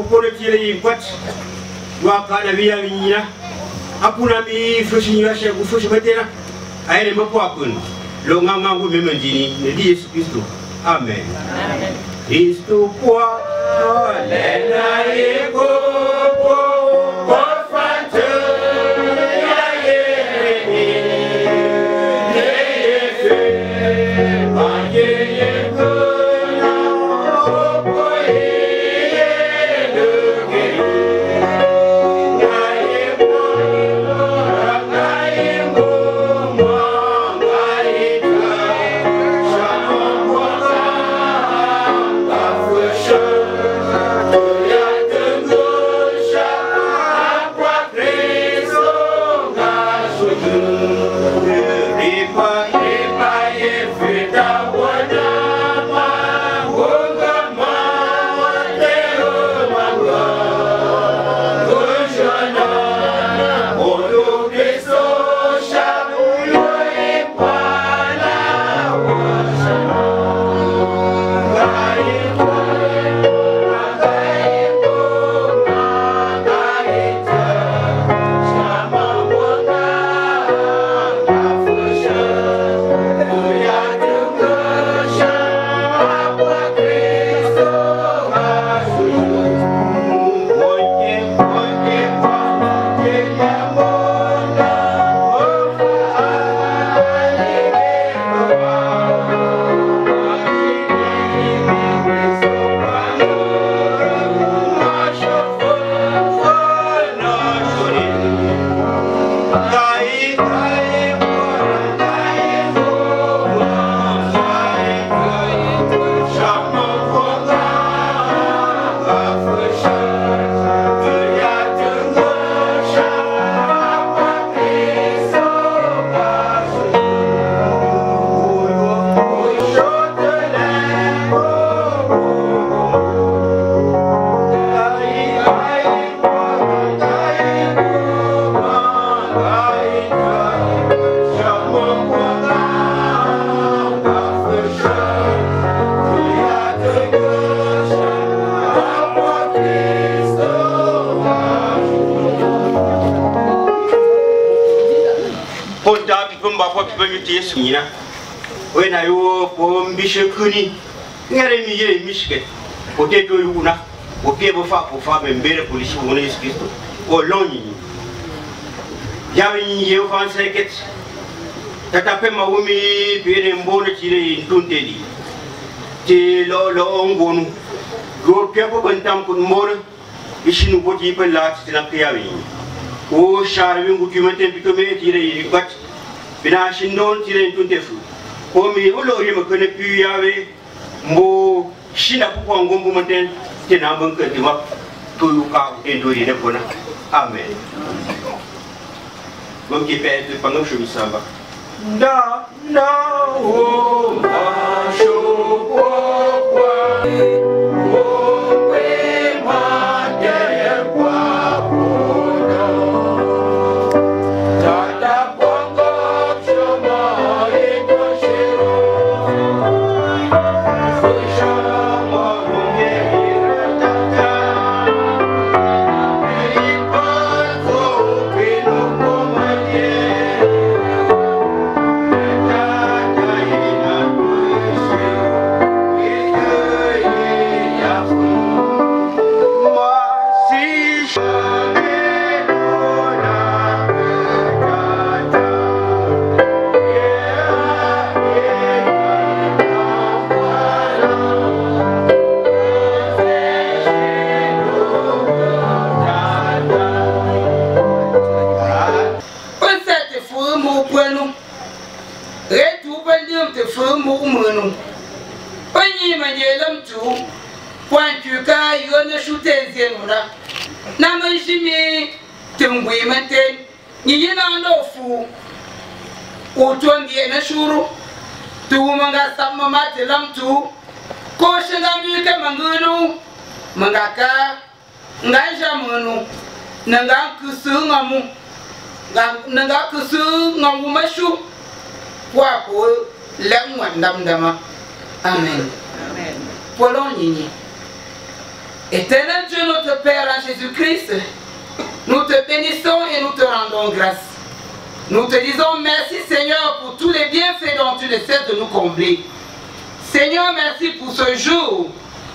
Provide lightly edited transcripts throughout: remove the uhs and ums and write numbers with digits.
pole tire kwat wa kana biya minya apuna mi fushi ya she fushi matera ayre mapo akun lo nganga ngo memendini ne di Yesu Kristo amen Kristo kwa lena ego Yesu when I wo mbishe kuni ngare mi yere mishke potato yuna o pebo fa mbere polisi wona Yesu Kristo o loni yawe ni ye fa seket tata pe ma wumi bere mbone tire tunteli ti lo ngonu go pebo bantam kun mor ishinu boti pe la tina piawi o sharwi ngutu meten pitome tire gat bina shindon tire tuntefu komi ulo yema kone pi yawe mbo shina pukwa ngombo mten tena banka dima to yuka endori ne kona amen gomki pe de pangam shu misamba da o ma shu kwa nanga kusu ngamu mashu wa ko lengwan dam dama amen polon yini Éternel Dieu, notre Père en Jésus-Christ, nous te bénissons et nous te rendons grâce. Nous te disons merci Seigneur pour tous les bienfaits dont tu ne cesses de nous combler. Seigneur, merci pour ce jour,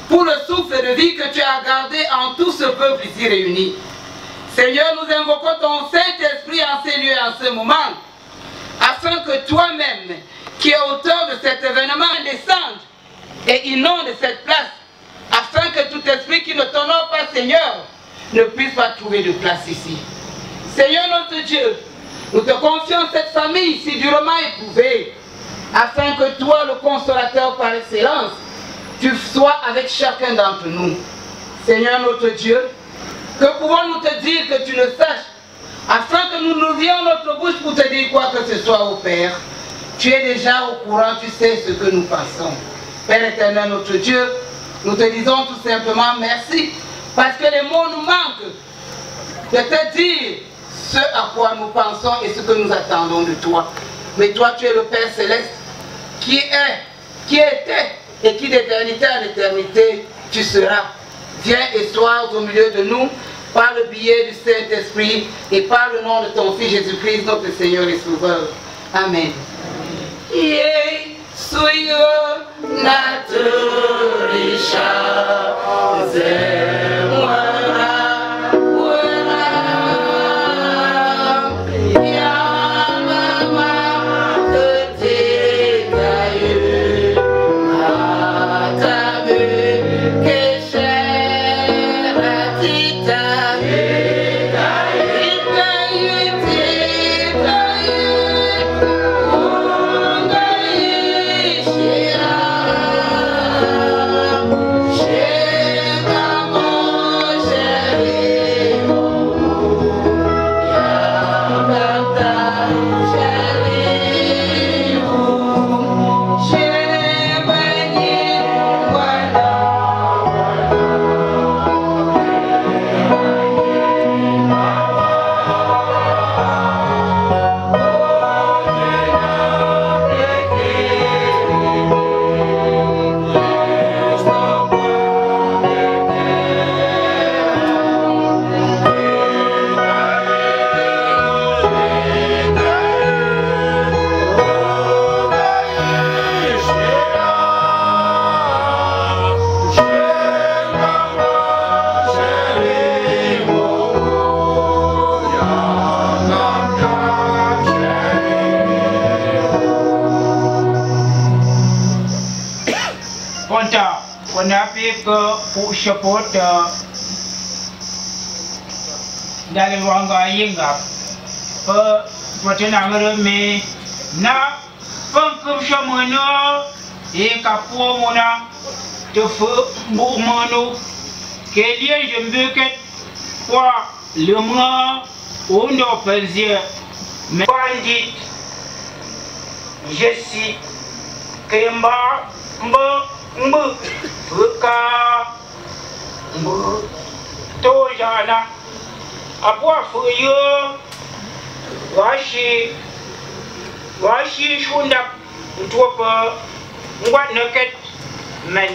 pour le souffle de vie que tu as gardé en tout ce peuple ici réuni. Seigneur, nous invoquons ton Saint-Esprit en ces lieux, en ce moment, afin que toi-même, qui es auteur de cet événement, descende et inonde cette place, afin que tout esprit qui ne t'honore pas, Seigneur, ne puisse pas trouver de place ici. Seigneur notre Dieu, nous te confions cette famille si durement éprouvée, afin que toi, le consolateur par excellence, tu sois avec chacun d'entre nous. Seigneur notre Dieu, que pouvons-nous te dire que tu le saches, afin que nous n'ouvrions notre bouche pour te dire quoi que ce soit au Père. Tu es déjà au courant, tu sais ce que nous pensons. Père éternel notre Dieu, nous te disons tout simplement merci, parce que les mots nous manquent de te dire ce à quoi nous pensons et ce que nous attendons de toi. Mais toi, tu es le Père Céleste, qui est, qui était et qui d'éternité en éternité, tu seras. Viens et sois au milieu de nous, par le biais du Saint-Esprit et par le nom de ton Fils Jésus-Christ, notre Seigneur et Sauveur. Amen. Support dari wangga yinga patenangere me na pangkum shamano e kapo mona te fu mano ke lie jembuket kwa lemra ondo penzie me bandit jesi kemba mbo fuka to jana apua fuyo washi shunda tuopa ngwat naket men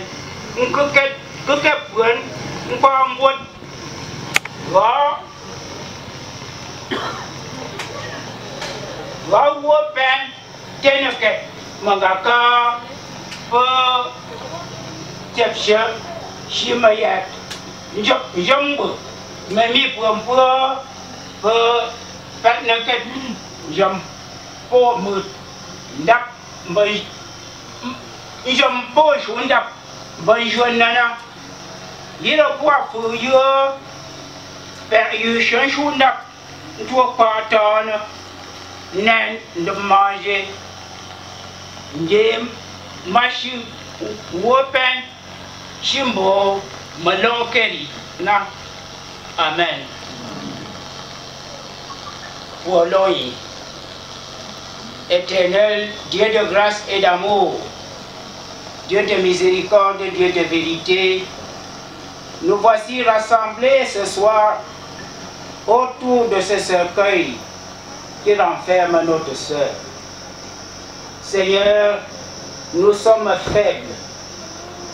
nkuket puen ngpambot wa wo pen tenaket mangaka chepsha shimayat jambu memi puampu pat naket jam po mut ndak bai jam po shundap bai jonana yira kwa fu yo per yu shundap to patana nan de manger njem mashi wopen Chimbo Malokeri na Amen. Pour l'oeil, éternel, Dieu de grâce et d'amour, Dieu de miséricorde, Dieu de vérité, nous voici rassemblés ce soir autour de ce cercueil qui renferme notre sœur. Seigneur, nous sommes faibles.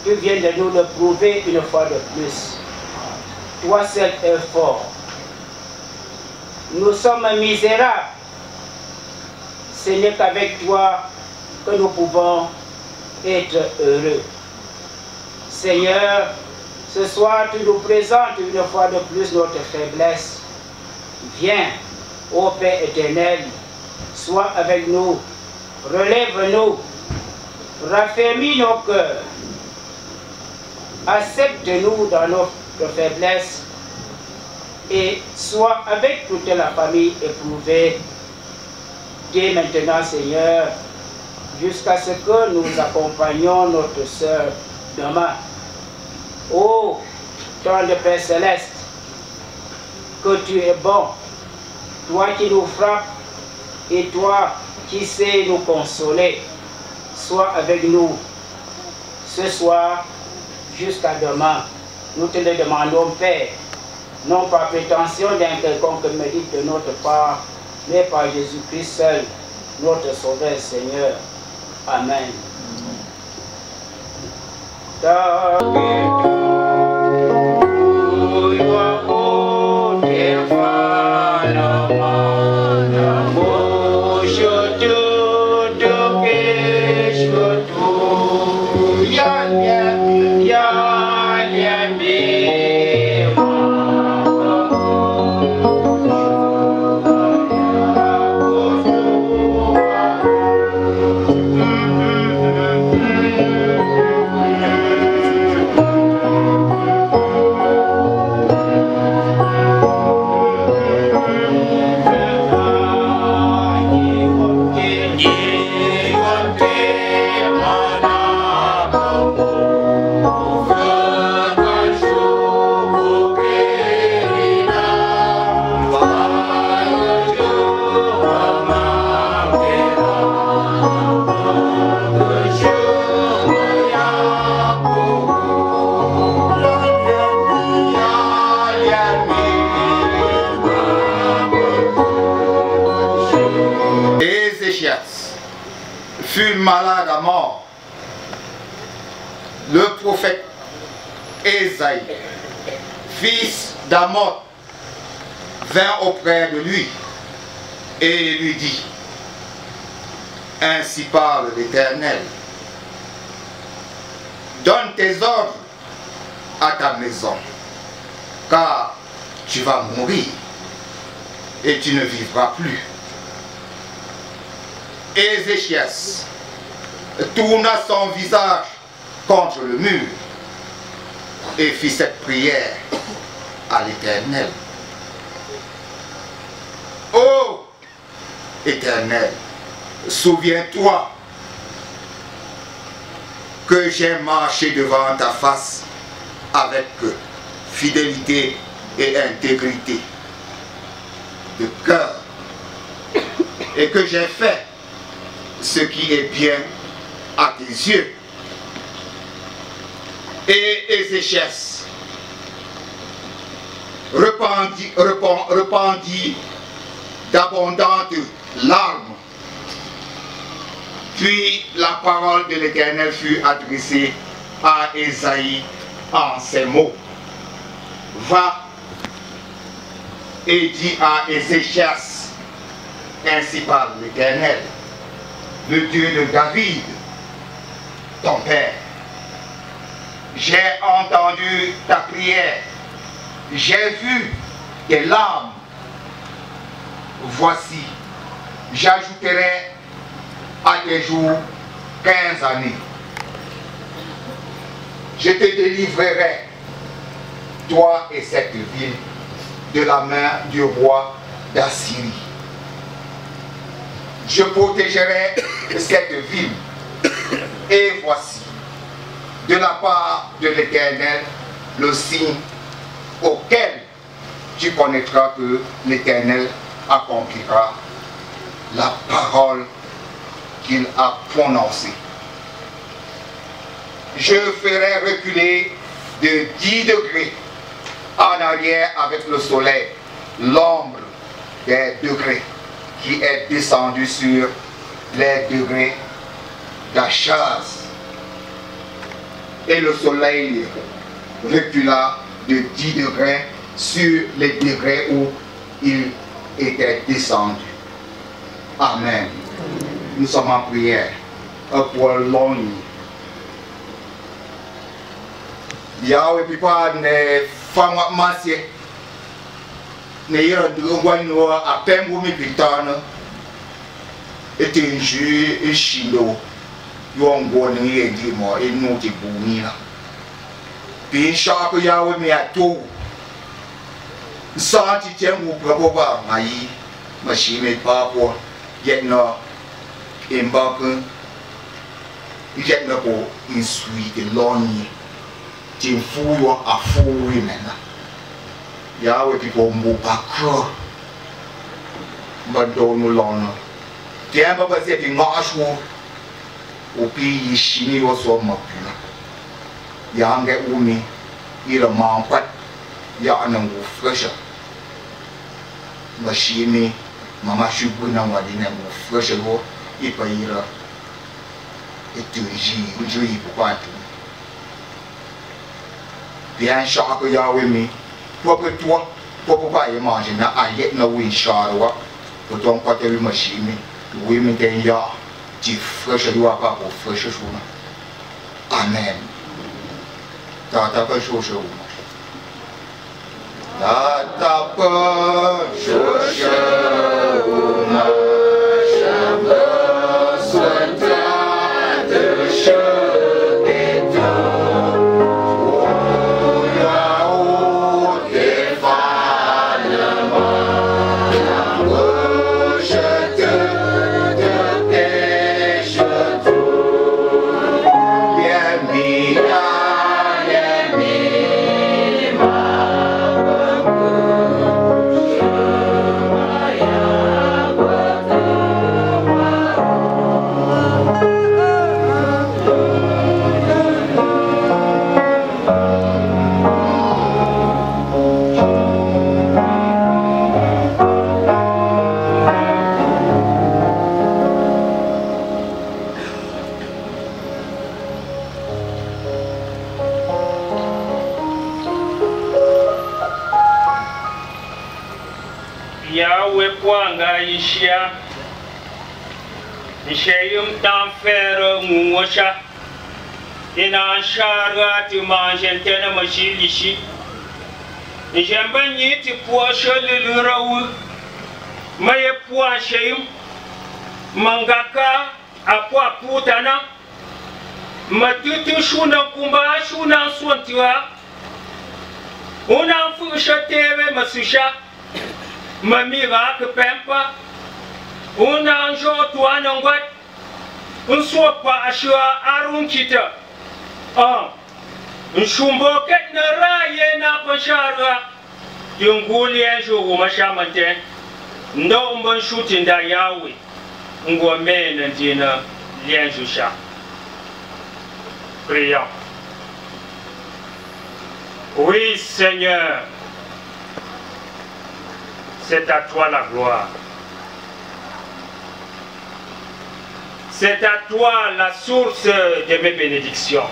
Tu viens de nous le prouver une fois de plus. toi seul es fort. Nous sommes misérables. Ce n'est qu'avec toi que nous pouvons être heureux. Seigneur, ce soir tu nous présentes une fois de plus notre faiblesse. Viens, ô Père éternel, sois avec nous, relève-nous, raffermis nos cœurs, accepte-nous dans notre faiblesse et sois avec toute la famille éprouvée dès maintenant, Seigneur, jusqu'à ce que nous accompagnions notre sœur demain. Ô tendre Père Céleste, que tu es bon, toi qui nous frappes et toi qui sais nous consoler, sois avec nous ce soir jusqu'à demain. Nous te le demandons, Père, non par prétention d'un quelconque mérite de notre part, mais par Jésus-Christ seul, notre Sauveur Seigneur. Amen. Fut malade à mort. Le prophète Ésaïe, fils d'Amoth, vint auprès de lui et lui dit: ainsi parle l'Éternel, donne tes ordres à ta maison, car tu vas mourir et tu ne vivras plus. Ézéchias tourna son visage contre le mur et fit cette prière à l'Éternel. Ô Éternel, souviens-toi que j'ai marché devant ta face avec fidélité et intégrité de cœur, et que j'ai fait ce qui est bien à tes yeux. Et Ézéchias répandit d'abondantes larmes. Puis la parole de l'Éternel fut adressée à Ésaïe en ces mots: va et dis à Ézéchias, ainsi parle l'Éternel, le Dieu de David, ton père. J'ai entendu ta prière, j'ai vu tes larmes. Voici, j'ajouterai à tes jours 15 années. Je te délivrerai, toi et cette ville, de la main du roi d'Assyrie. Je protégerai cette ville. Et voici, de la part de l'Éternel, le signe auquel tu connaîtras que l'Éternel accomplira la parole qu'il a prononcée. Je ferai reculer de 10 degrés en arrière avec le soleil l'ombre des degrés qui est descendu sur les degrés d'Achaz. Et le soleil recula de 10 degrés sur les degrés où il était descendu. Amen. Nous sommes en prière pour l'ONU. Yahweh pipa ne fama masie ne yera duwano apembo mi pitana etenju eshilo yongo ni edimo enuti bumina bin shako Yahweh mi ato santi tengu praboba mai machine papo yetna embarque yetna ko insui de loni tin fuyo a fuyi mena Yahweh people mbuka kro madonu lona tiamba basi ti ngashu upi yishini waso mapina yange umi ira mampat ya anangu fresha mashini mama shubuna wadine mu fresha go ipa ira etuji ujui bukwatu bien chaque Yahweh mi pour toi pour pas y manger na ayet na win charwa pour ton côté le machine oui mais t'es ya tu fraîche doit pas pour fraîche chouna amen ta pas chaud ta pas chaud Ishia Ishayum t'enfer moucha Ina charga tu manges tena machilishi J'aime bien tu poche le raoul Maye poachayum Mangaka apwa putana Matutu shuna kumba shuna swantiwa Una fusha teve masusha Mamira que pempa, on a un jour toi n'envoie, on soit pas à choix à ronkita. Un chumbo qu'est ne raye n'a pas charra, d'un goulien jour au machamante, non bon shooting da Yahweh, on va mener un dîner lien jusha. Prions. Oui, Seigneur. C'est à toi la gloire. C'est à toi la source de mes bénédictions.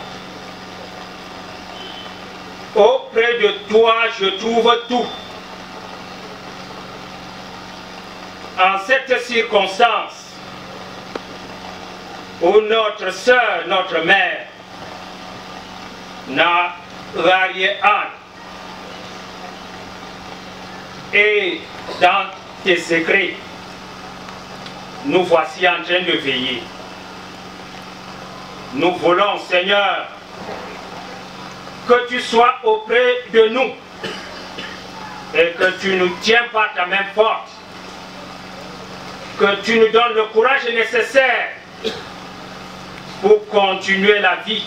Auprès de toi, je trouve tout. En cette circonstance, où notre sœur, notre mère, n'a varié Anne, et dans tes secrets, nous voici en train de veiller. Nous voulons, Seigneur, que tu sois auprès de nous et que tu nous tiens par ta main forte, que tu nous donnes le courage nécessaire pour continuer la vie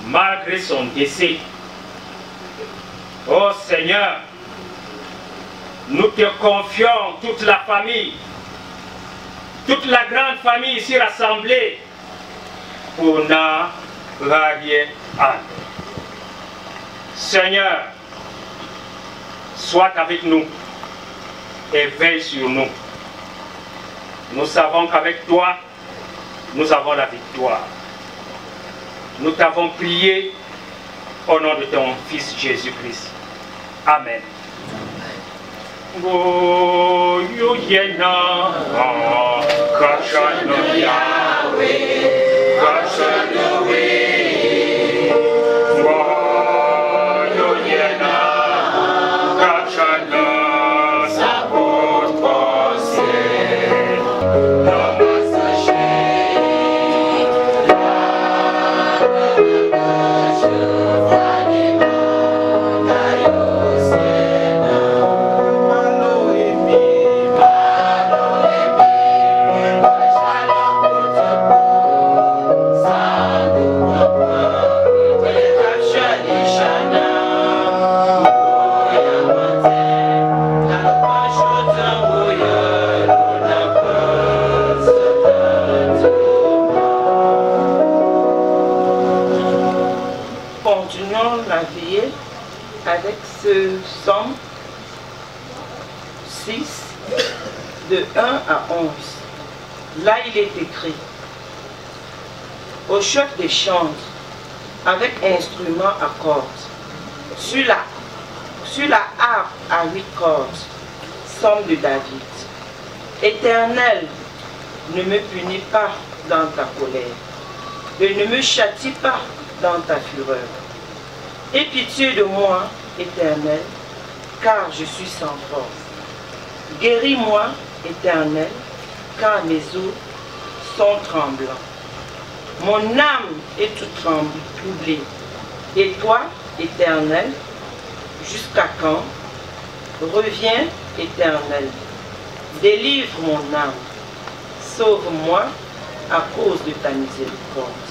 malgré son décès. Oh Seigneur, nous te confions toute la famille, toute la grande famille ici rassemblée pour Naharié Anne. Seigneur, sois avec nous et veille sur nous. Nous savons qu'avec toi, nous avons la victoire. Nous t'avons prié Au nom de ton Fils Jésus-Christ. Amen. Avec ce psaume 6, de 1 à 11. Là, il est écrit: au chef des chants, avec instrument à cordes, sur la harpe à 8 cordes, psaume de David. Éternel, ne me punis pas dans ta colère, et ne me châtie pas dans ta fureur. Aie pitié de moi, Éternel, car je suis sans force. Guéris-moi, Éternel, car mes os sont tremblants. Mon âme est toute troublée. Et toi, Éternel, jusqu'à quand? Reviens, Éternel. Délivre mon âme. Sauve-moi à cause de ta miséricorde.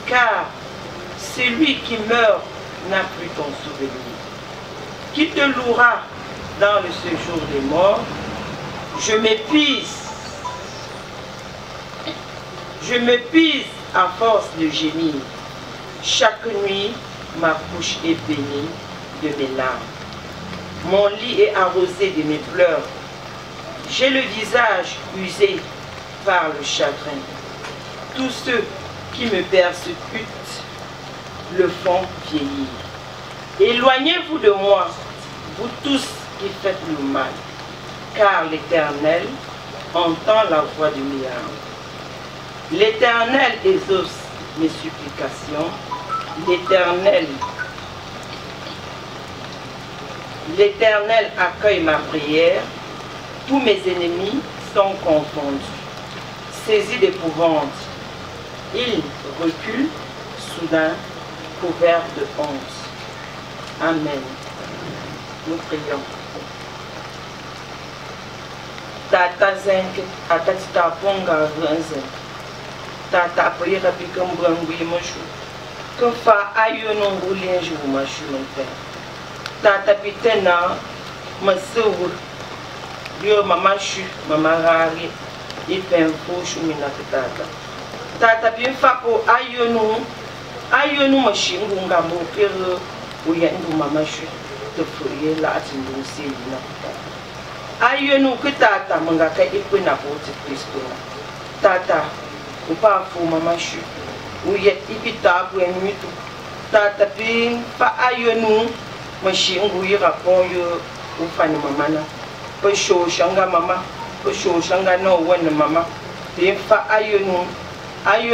Car celui qui meurt n'a plus ton souvenir. Qui te louera dans le séjour des morts? Je m'épuise à force de gémir. Chaque nuit, ma couche est bénie de mes larmes. Mon lit est arrosé de mes pleurs. J'ai le visage usé par le chagrin. Tous ceux qui me persécutent le font vieillir. Éloignez-vous de moi, vous tous qui faites le mal, car l'Éternel entend la voix de mes larmes. L'Éternel exauce mes supplications. L'Éternel accueille ma prière. Tous mes ennemis sont confondus. Saisis d'épouvante, ils reculent soudain, couverts de honte. Amen. Nous prions. Tata zenke atatita ponga venzen. Tata priera pikam brangui mashu. Que fa ayo non goulien jou mashu mon père. Tata pitena masou. Dio mama shu mama rari. Ipen foshu mina tata. Tata bien fa po ayo no mashingu ngamo pere. Uya ndu mama shu te foye la atindu seyina. Ayo no kitata mangaka ikwena poti Kristo. Tata upa fu mama shu. Uya ipita bu enmitu. Tata pin pa ayo no mashingu yira ponyo ufani mama na. Po show shanga mama, po show shanga no wana mama. Pin fa ayo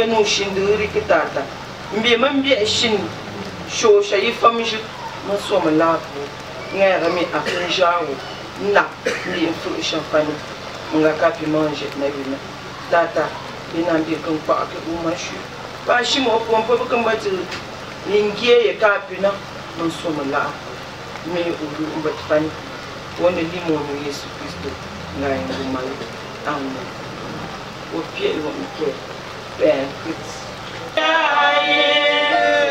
no shinduri kitata. Mbie shin show shayi famji maso malapu. Ngara mi akunjawo. Na ni mfu champagne nga kapi manger na yuna tata binambi kan pa ke umashu ba shi mo pompo kan bati ningie ye kapi na msomala me ulu mbati fani wona limo no Yesu Kristo nga nguma amen o pie wo mke ben kits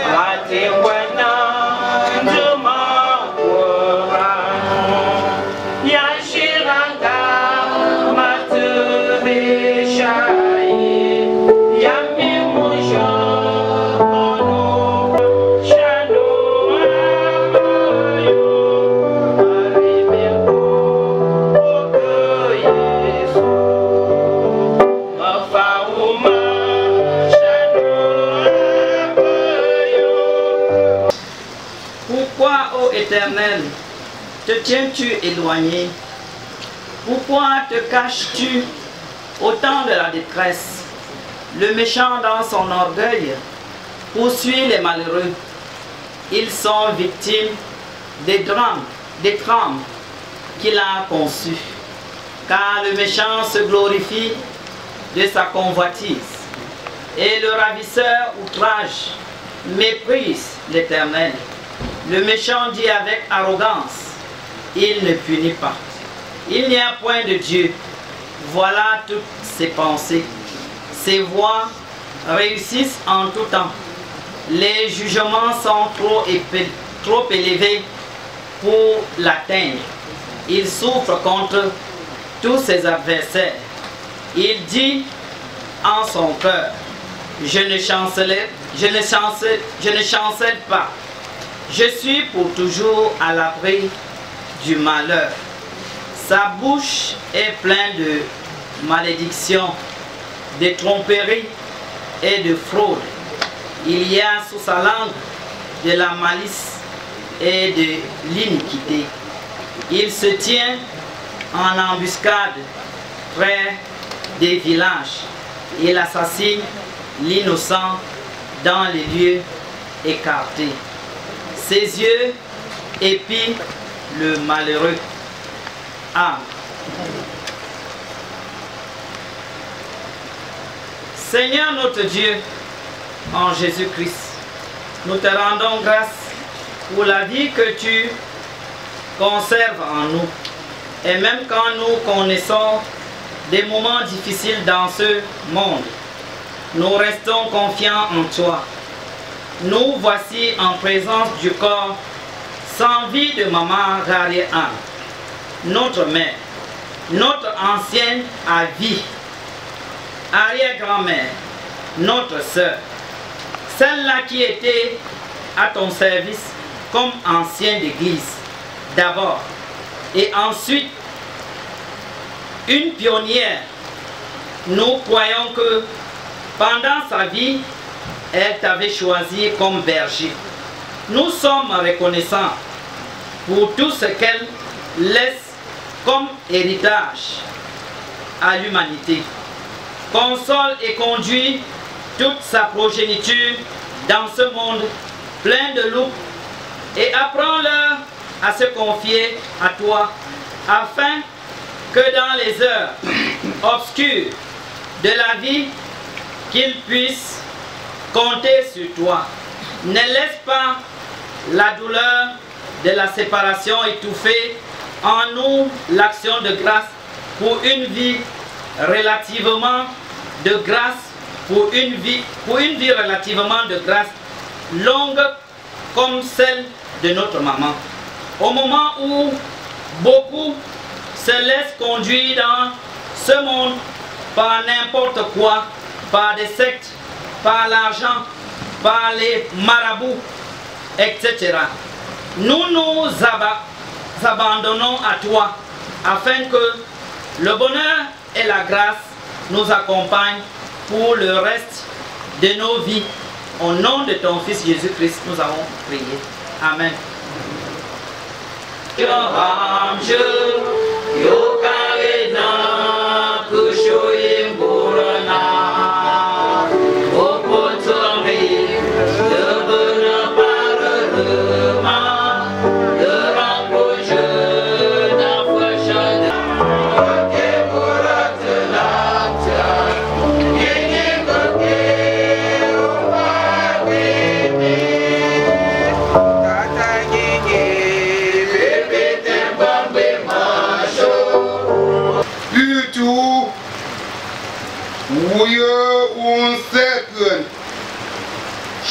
ate wana nduma Afa uma, Shano. te tiens-tu éloigné? Pourquoi te caches-tu au temps de la détresse? Le méchant dans son orgueil poursuit les malheureux. Ils sont victimes des trames qu'il a conçues. Car le méchant se glorifie de sa convoitise. Et le ravisseur outrage, méprise l'Éternel. Le méchant dit avec arrogance, il ne punit pas. Il n'y a point de Dieu. Voilà toutes ses pensées. Ses voies réussissent en tout temps. Les jugements sont trop élevés pour l'atteindre. Il souffre contre tous ses adversaires. Il dit en son cœur, je ne chancelle pas. Je suis pour toujours à l'abri du malheur. Sa bouche est pleine de malédictions, de tromperies et de fraude. Il y a sous sa langue de la malice et de l'iniquité. Il se tient en embuscade près des villages. Il assassine l'innocent dans les lieux écartés. Ses yeux épient le malheureux. Amen. Seigneur notre Dieu, en Jésus-Christ, nous te rendons grâce pour la vie que tu conserves en nous. Et même quand nous connaissons des moments difficiles dans ce monde, nous restons confiants en toi. Nous voici en présence du corps sans vie de maman Rari-Anne, notre mère, notre ancienne à vie, arrière-grand-mère, notre sœur, celle-là qui était à ton service comme ancienne d'église d'abord, et ensuite une pionnière. Nous croyons que pendant sa vie, elle t'avait choisi comme berger. Nous sommes reconnaissants pour tout ce qu'elle laisse comme héritage à l'humanité. Console et conduis toute sa progéniture dans ce monde plein de loups et apprends-leur à se confier à toi afin que dans les heures obscures de la vie, qu'ils puissent compter sur toi. Ne laisse pas la douleur de la séparation étouffer en nous l'action de grâce pour une vie relativement de grâce, pour une vie relativement de grâce longue comme celle de notre maman. Au moment où beaucoup se laissent conduire dans ce monde par n'importe quoi, par des sectes, par l'argent, par les marabouts, etc. Nous nous abandonnons à toi afin que le bonheur et la grâce nous accompagnent pour le reste de nos vies. Au nom de ton Fils Jésus-Christ, nous avons prié. Amen.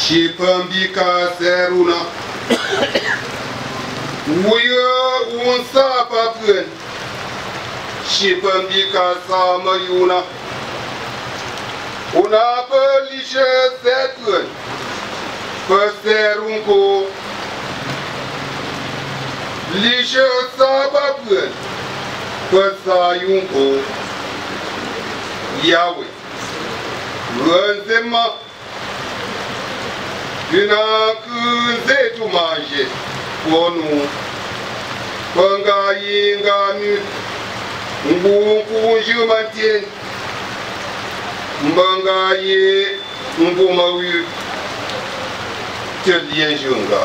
Shipambika seruna Wuyo unsa papuen Shipambika samayuna Una pelishe setuen Peserunko Lishe sabapuen Pesayunko Yahweh Renzema Dina kunze tu manger pour nous Pangayi ngami Mbuku mantien Mbangayi Mbumawi Telien Junga.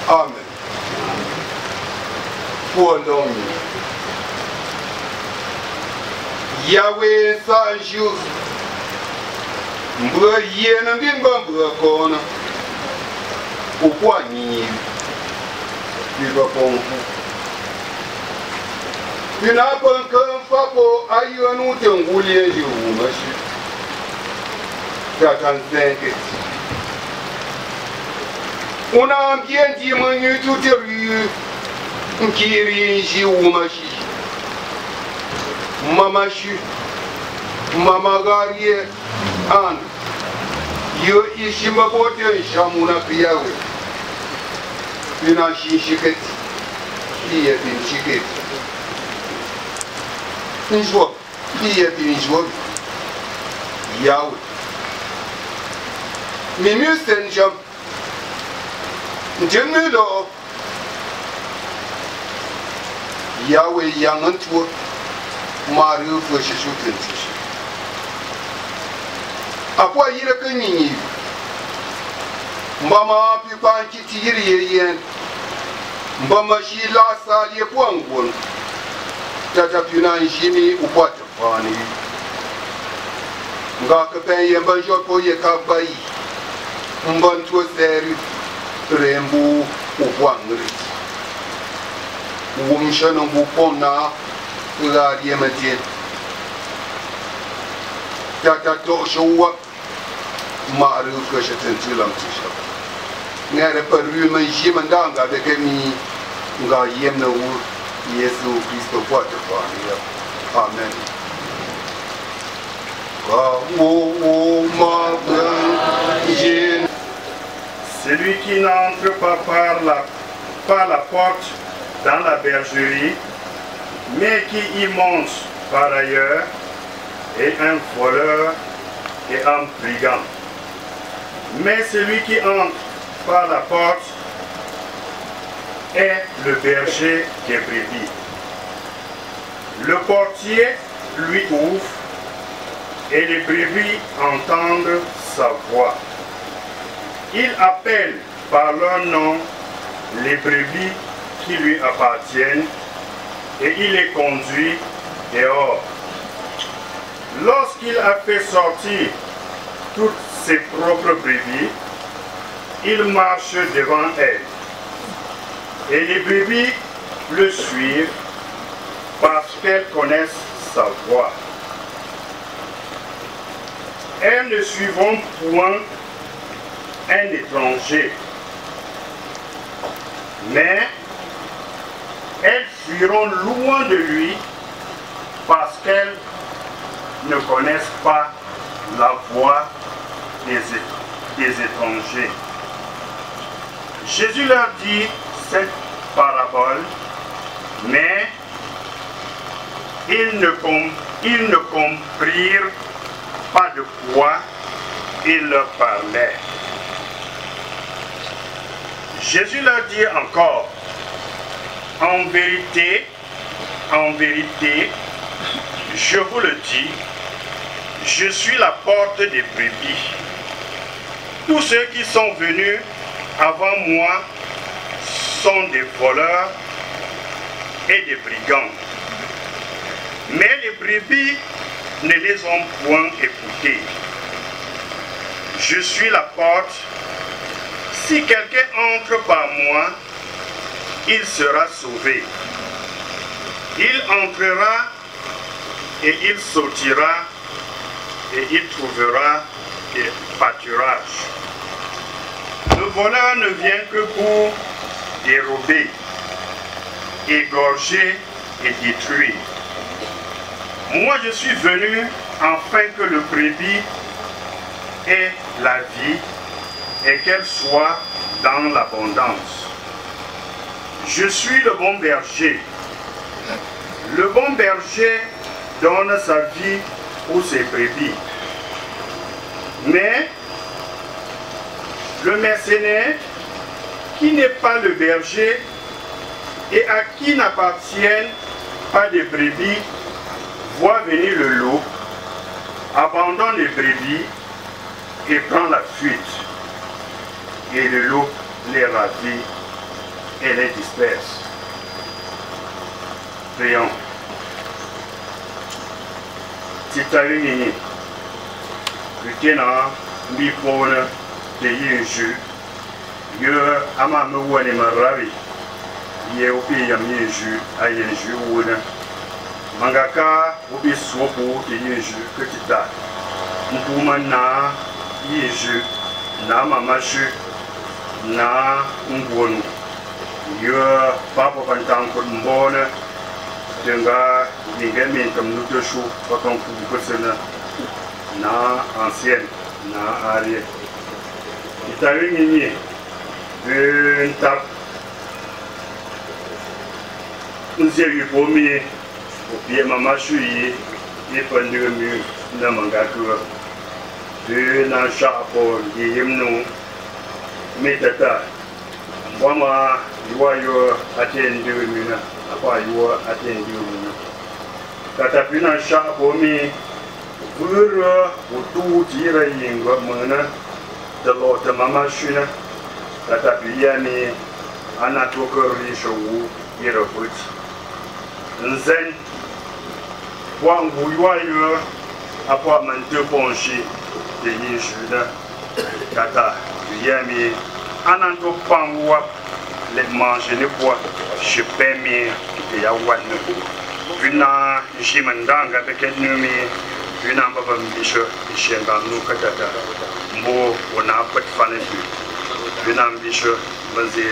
Amen. Pour l'homme. Yahweh Sanjou. Mbra yena mbimba mbra kona. Ukwa nyi. Biba konku. Pinapan kan fapo ayanu tengulien jiru mashi. Tatan senket. On a bien diminué tout le rue qui régit ou machi. Mamachu, Mamagarie, Anne. Yo ishima bote shamuna piyawe. Pina shinchiket. Qui est une chiquette? Une joie. Qui est une joie? Yahweh. Mais mieux c'est une jambe. Jemelo Yahweh yangan tuwa Mario foshe shukin tishi Akwa yire kanyi Mbama pipa kiti yiri yen Mbama shi lasa liye kwangon Tata puna njimi upata fani Nga kepen yemba jopo ye kabayi Mban tuwa seri Rembu uwangri Wumshana wupona Ugari yematien Tata tosho wap Maru kashaten tulam tisha Ngare paru manjimandanga bekemi Nga yemna u Yesu Kristo kwata fani. Amen. Celui qui n'entre pas par la porte dans la bergerie, mais qui y monte par ailleurs, est un voleur et un brigand. Mais celui qui entre par la porte est le berger des brebis. Le portier lui ouvre et les brebis entendent sa voix. Il appelle par leur nom les brebis qui lui appartiennent et il les conduit dehors. Lorsqu'il a fait sortir toutes ses propres brebis, il marche devant elles. Et les brebis le suivent parce qu'elles connaissent sa voix. Elles ne suivront point un étranger, mais elles fuiront loin de lui parce qu'elles ne connaissent pas la voix des étrangers. Jésus leur dit cette parabole, mais ils ne comprirent pas de quoi il leur parlait. Jésus leur dit encore, en vérité, je vous le dis, je suis la porte des brebis. Tous ceux qui sont venus avant moi sont des voleurs et des brigands. Mais les brebis ne les ont point écoutés. Je suis la porte. Si quelqu'un entre par moi, il sera sauvé. Il entrera et il sortira et il trouvera des pâturages. Le voleur ne vient que pour dérober, égorger et détruire. Moi je suis venu afin que le brebis ait la vie et qu'elle soit dans l'abondance. Je suis le bon berger. Le bon berger donne sa vie pour ses brebis. Mais le mercenaire, qui n'est pas le berger, et à qui n'appartiennent pas des brebis, voit venir le loup, abandonne les brebis et prend la fuite. Et le loup les ravit et les disperse. Prions. Titaï Nini, Rutena, Mipone, de Yinju, Ye Amame Wane Maravi, Ye Opi Yamiju, Ayenju Wuna, Mangaka, Opi Swopo, de Yinju, Ketita, Mpumana, Yinju, Na Mamashu, Na Ngwonu, Ye Papa Pantanko Mbone, Denga, Yingemi, comme nous deux choux, pas qu'on peut na ancienne, na arrière. Il t'a eu une tape. Nous avons eu promis, au pied maman chui, et pendu le mur, na mangature. Deux na chapeau, yémno, métata. Moi, je vois atteindre le mur, après je vois atteindre le mur. Katapina chapeau, Vura utu tira yingwa mana dalo ta mama shuna tata biyani ana tokori showu ira put nzen wangu yuayo apa mante ponshi de yishuna tata biyani ana to pangwa le manger ne quoi je paie mi ya wanne vina jimandanga bekenumi Vina mbaba mbisho ishenga nuka tata mbo wana apat fanetu vina mbisho maze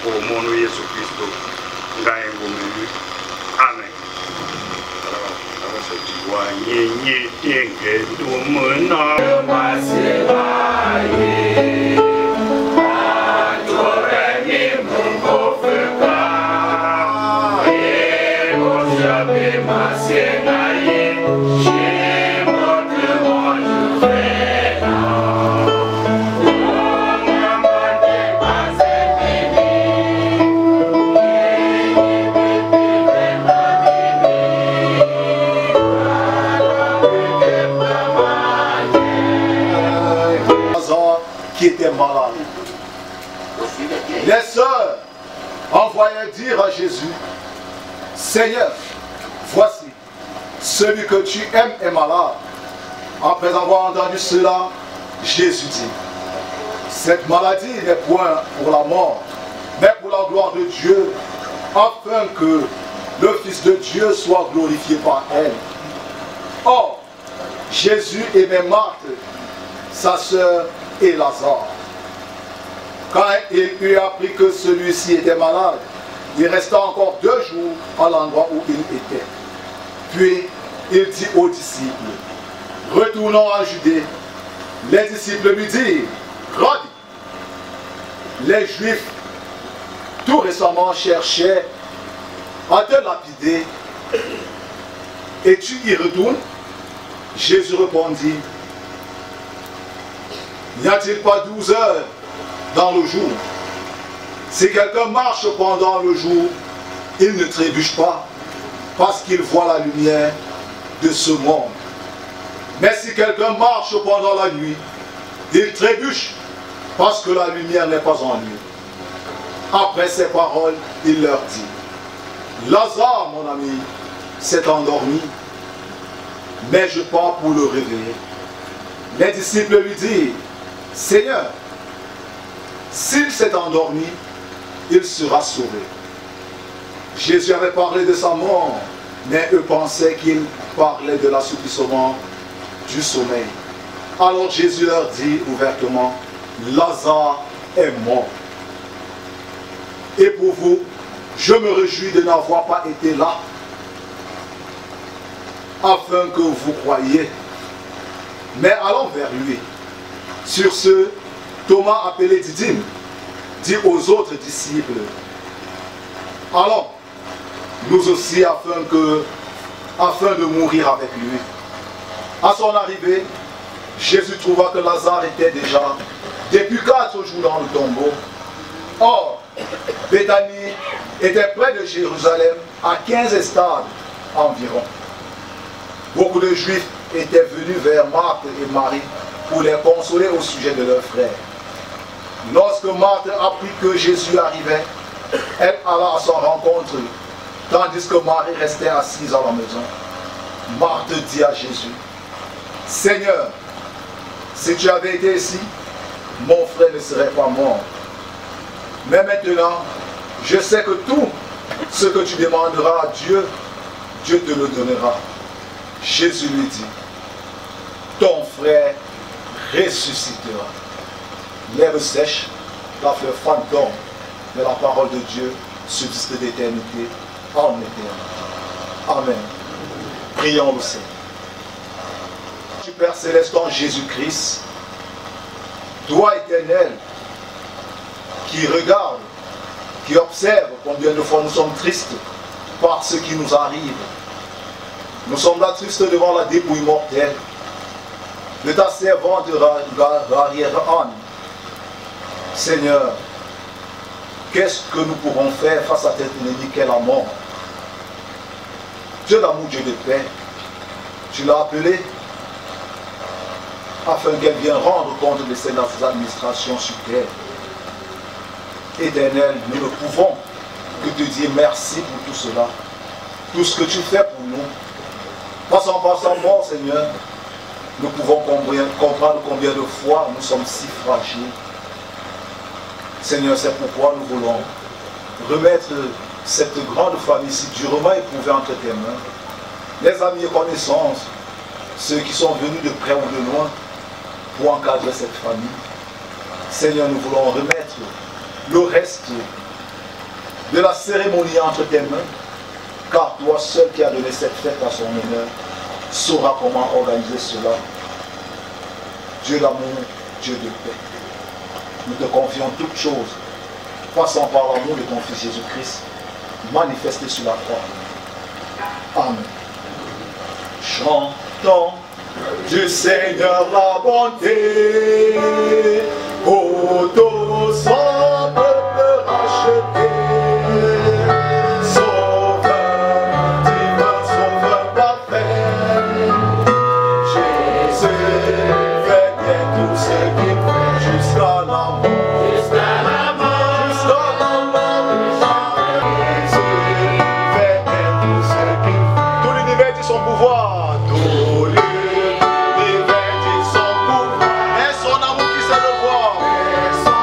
o mono Yesu Kristo ngaye ngomenu amen wa nyenye tenge dumuna masilaye atore ni mungu feka e mojabe masilaye qui était malade. Les sœurs envoyaient dire à Jésus, Seigneur, voici, celui que tu aimes est malade. Après avoir entendu cela, Jésus dit, cette maladie n'est point pour la mort, mais pour la gloire de Dieu, afin que le Fils de Dieu soit glorifié par elle. Or, Jésus aimait Marthe, sa sœur et Lazare. Quand il eut appris que celui-ci était malade, il resta encore 2 jours à l'endroit où il était. Puis il dit aux disciples, retournons en Judée. Les disciples lui dirent, Rabbi, les Juifs tout récemment cherchaient à te lapider et tu y retournes? Jésus répondit, n'y a-t-il pas 12 heures dans le jour? Si quelqu'un marche pendant le jour, il ne trébuche pas, parce qu'il voit la lumière de ce monde. Mais si quelqu'un marche pendant la nuit, il trébuche, parce que la lumière n'est pas en lui. Après ces paroles, il leur dit, Lazare, mon ami, s'est endormi, mais je pars pour le réveiller. Les disciples lui disent, Seigneur, s'il s'est endormi, il sera sauvé. Jésus avait parlé de sa mort, mais eux pensaient qu'il parlait de l'assouplissement du sommeil. Alors Jésus leur dit ouvertement, Lazare est mort. Et pour vous, je me réjouis de n'avoir pas été là, afin que vous croyiez. Mais allons vers lui. Sur ce, Thomas, appelé Didyme, dit aux autres disciples, allons, nous aussi, afin de mourir avec lui. À son arrivée, Jésus trouva que Lazare était déjà depuis 4 jours dans le tombeau. Or, Béthanie était près de Jérusalem, à 15 estades environ. Beaucoup de Juifs étaient venus vers Marthe et Marie pour les consoler au sujet de leur frère. Lorsque Marthe apprit que Jésus arrivait, elle alla à son rencontre, tandis que Marie restait assise à la maison. Marthe dit à Jésus, « Seigneur, si tu avais été ici, mon frère ne serait pas mort. Mais maintenant, je sais que tout ce que tu demanderas à Dieu, Dieu te le donnera. » Jésus lui dit, « Ton frère ressuscitera. » L'herbe sèche, la fleur fantôme, mais la parole de Dieu subsiste d'éternité en éternité. Amen. Prions le Seigneur. Tu Père Céleste en Jésus-Christ, toi éternel, qui regarde, qui observe combien de fois nous sommes tristes par ce qui nous arrive. Nous sommes là tristes devant la dépouille mortelle de ta servante arrière-âne. Seigneur, qu'est-ce que nous pourrons faire face à cet ennemi qu'est la mort? Dieu d'amour, Dieu de paix, tu l'as appelé afin qu'elle vienne rendre compte de ses administrations sur terre. Éternel, nous ne pouvons que te dire merci pour tout cela, tout ce que tu fais pour nous. Passant par sa mort, Seigneur, nous pouvons comprendre combien de fois nous sommes si fragiles. Seigneur, c'est pourquoi nous voulons remettre cette grande famille si durement éprouvée entre tes mains. Les amis et connaissances, ceux qui sont venus de près ou de loin pour encadrer cette famille. Seigneur, nous voulons remettre le reste de la cérémonie entre tes mains, car toi seul qui as donné cette fête à son honneur sauras comment organiser cela. Dieu d'amour, Dieu de paix. Nous te confions toutes choses, passant par l'amour de ton Fils Jésus-Christ, manifesté sur la croix. Amen. Chantons du Seigneur la bonté, pour tout son peuple racheté. Sauveur divin, sauveur parfait, Jésus fait bien tout ce qu'il fait jusqu'à la mort. Jusqu'à la mort, jusqu'à la mort. Jésus fait bien tout ce qu'il fait. Tout l'univers dit son pouvoir. Tout l'univers dit son pouvoir. Et son amour qui sait le voir. Et son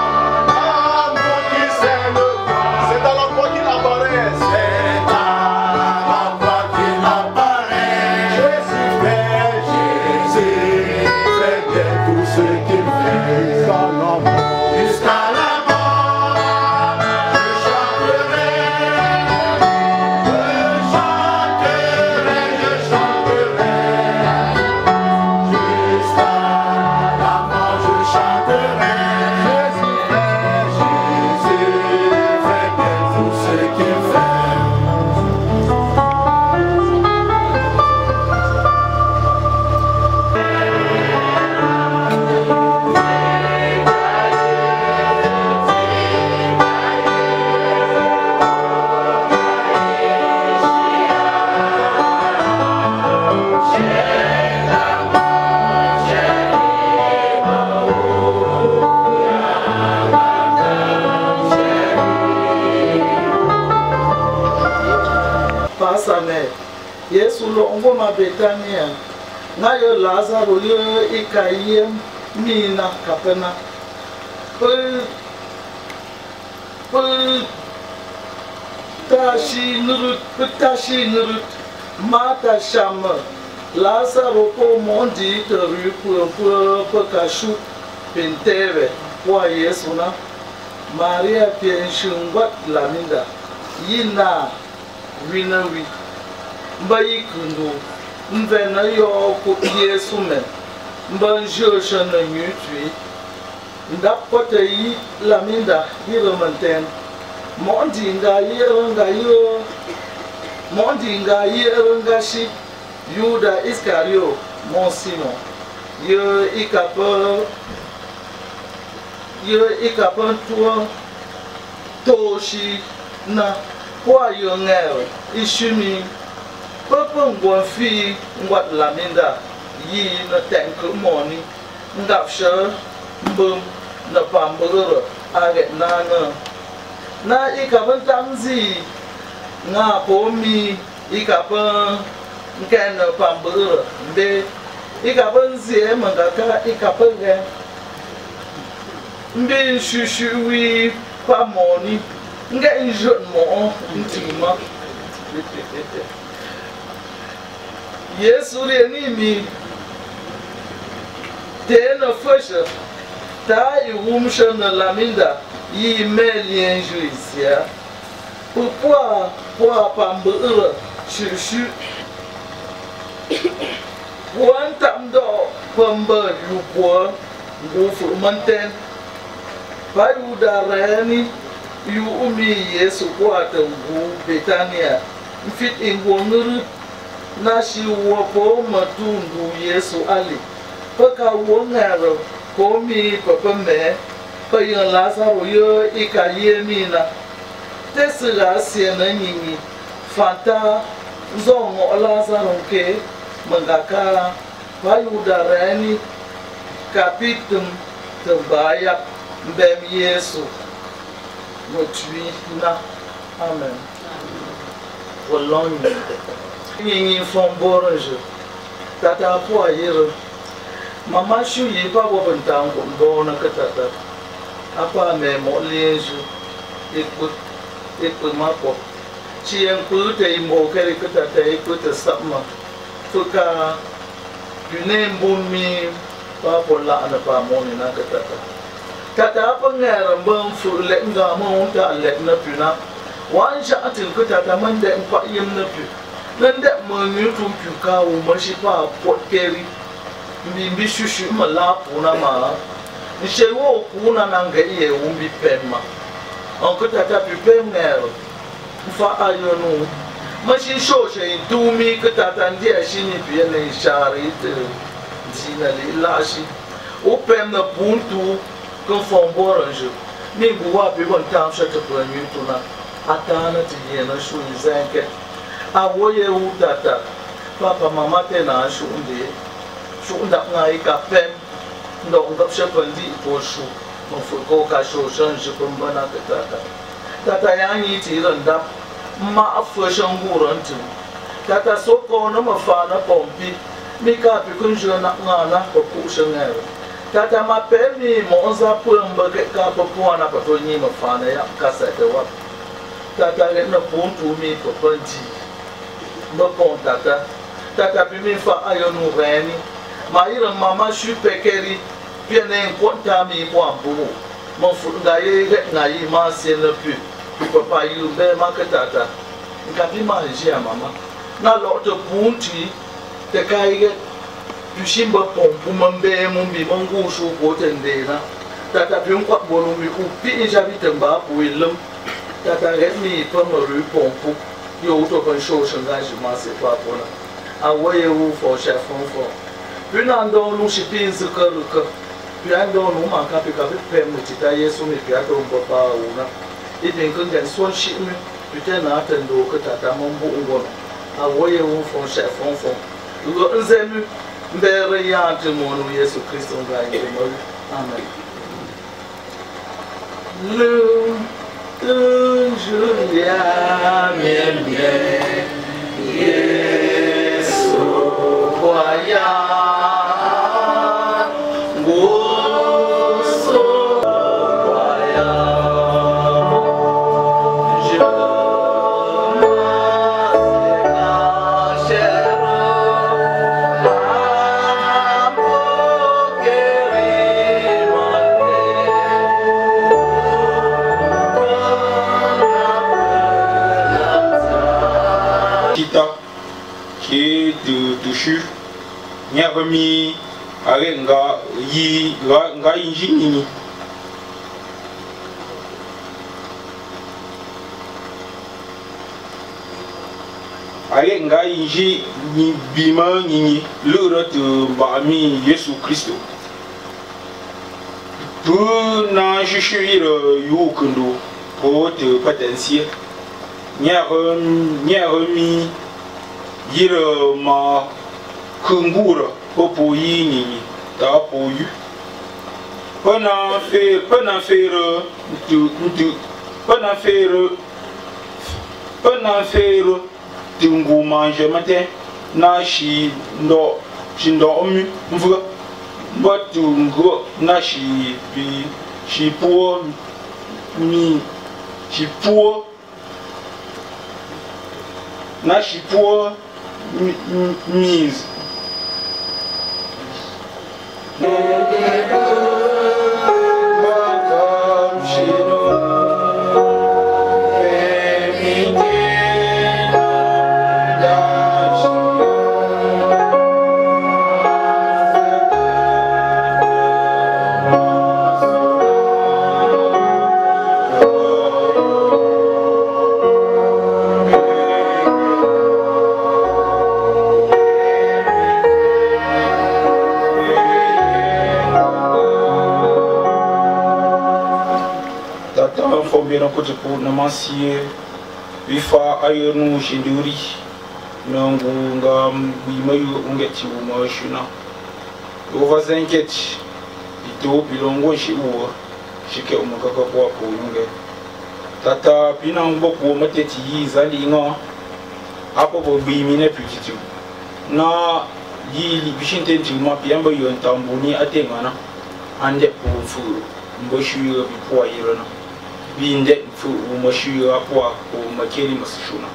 amour qui sait le voir. C'est à la croix qu'il apparaît. C'est à la croix qu'il apparaît. Jésus fait bien tout ce qu'il fait. Jusqu'à la mort, je chanterai, je chanterai, je chanterai. Jusqu'à la mort, je chanterai. Jésus fait bien tout ce qu'il fait. Pasame, Yesu longo ma Betania, na yo Lazaro yo ikaye mina kapena. Tashi nurut, mata shama, Lazaro po mondi te ru pour kashu pentere, wa Yesu na, Maria pienshungwat laminda, yina winawi mbayi kundu mvena yo ko Yesu men mbanjo shana nyutwi ndapote yi laminda yiromenten mondi nga yero shi Yuda Iscario mon Simon yo ikapan toi toshi na kwa yongel ishumi papa ngwafi ngwat laminda yi na tank moni ngapsha mbum na pamburu age na ikaban tamzi nga pomi ikaban nken pamburu mbe ikaban zie mangaka ikaban mbe shushui pamoni nga injot mo ntima Yesu ni mi tena fasha ta iwumsha na laminda yi melien juisia pourquoi pambura shushu wantam do pamba yukwa ngufu manten payu darani yu umi Yesu kwa tangu Betania mfit ingwonguru na shi wapo matundu Yesu ali paka wongaro komi papa me payan Lazaro yo ikayemina tesira siena nyinyi fanta zongo Lazaro ke mangaka payu darani kapitum tembaya mbem Yesu motui na amen wolonyi nyinyi fomboronje tata po ayero mama shu yi pa bo bentang ko bona katata apa me mo lenju ikut mako chien ku te mo kere katata ikut sapma fuka dune mbumi pa po la na pa mo ni na katata tata pa ngara mbam fu le nga mo ta le na puna wan sha atin katata man de pa yim na pu nan da mo ni tu pu ka wo ma shi pa po keri mbi shushu mala puna ma nishe wo kuna nanga iye umbi pema onko tata pipem nero mfa ayonu mashi shoshe indumi katata ndia shini pia ne shari te dina li lashi upem na puntu kon fomboranjo mi buwa pe bon tam shata pranyu tuna atana ti yena shu zenke awoye u tata papa mama te na shu ndi Shunda ngai ka pem ndo ngap shapandi poshu mo fuko ka sho shanje kumbana katata tata yanyi ti randa ma afushan gurantu tata soko no mafana pompi mika pi kunjona ngana ko kushanero tata ma pemi mo za pumba ka popwana patonyi mafana ya kasete wa tata le na puntu mi ko panti no pon tata pi mi fa ayonu reni maira mama shu pekeri piene konta mi po ambu mo funda ye na yi ma se na pu papa yu be makatata ngapi manje ya mama na lo to punti te kai tushimba pompu mambe mumbi mangu shu ko tendena tata pi kwa bonu mi upi injabi tamba puilum tata get mi po mo ru pompu yo to kon show shanga ji ma se pa pona awaye wu fo chef fo puis ando lu shipinzi karuka puis ando lu manka pe ka pe mutita Yesu mi pia to papa una idin kun den so shi mi putain na atendo ka tata mambu ngono awoye wu fon chef fon lu nzemu mbere ya timono Yesu Kristo ngai mo amen le Julia bien Yesu kwaya nyabami are nga injini are nga inji ni bima ni lura tu bami Yesu Kristo tu na shishiro yukundo pour te potentiel. Nyarami yira ma kungura pour yini ta pour you. Pendant faire tungu manger matin na shi ndo omu mvuga batungo na shi pour mi shi pour na shi pour mise pour namansiye bifa ayonu shinduri nangu ngam bimayu ungeti umashuna ova zenketi ito bilongo shiwa shike umukaka kwa kunge tata pinango ko mateti yizalinga apo bo bimine pititu na yili bishinte ntima piyamba yontambuni atengana ande fu mboshuyo bipwa yirona binde fu umashuyo apwa ko makeli masishuna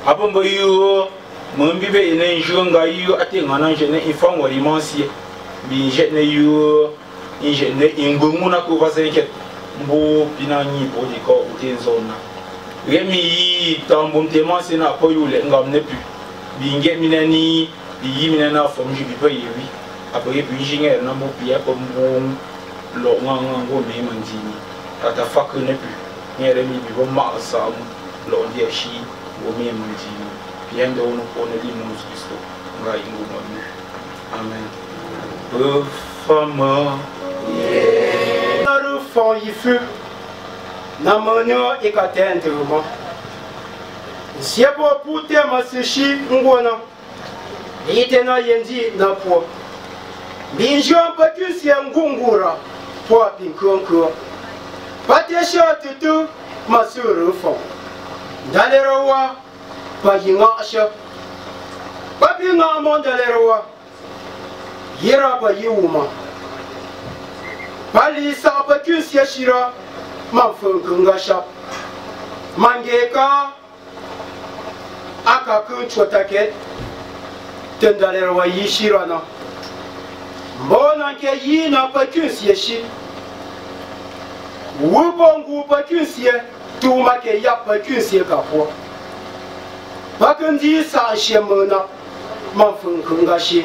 abon bayo mun bibe ina jonga yu atengana jene ifan wari mansi bi jene yu injene ingumuna ko vazenke mbo pinani bodi ko utenzona remi tambum temansi na ko yule ngam ne pu binge minani yi minana famji bi bayewi apoye binjinga na mo pia ko mbon lo nganga ngo me manjini tata fak ne pu nyere mi bi bo ma sam lo ndia shi wo me manjini piendo no pone di monus Cristo nga ingu mo amen fama naru fon yifu na monyo ikatende mo siebo pute masishi ngona itena yendi na po binjom pakusi ngungura po pinkonko patesha tutu masuru fon dalerowa payinga asha papinga mondalerowa yera payiuma pali sa pakusi shira manfunkunga shap mangeka aka kun chotaket tendalerowa yishirana mbona nke yina pakusi shi wubongu pakusi tuma ke ya pakusi kapo pakundi sa shemona manfunkunga shi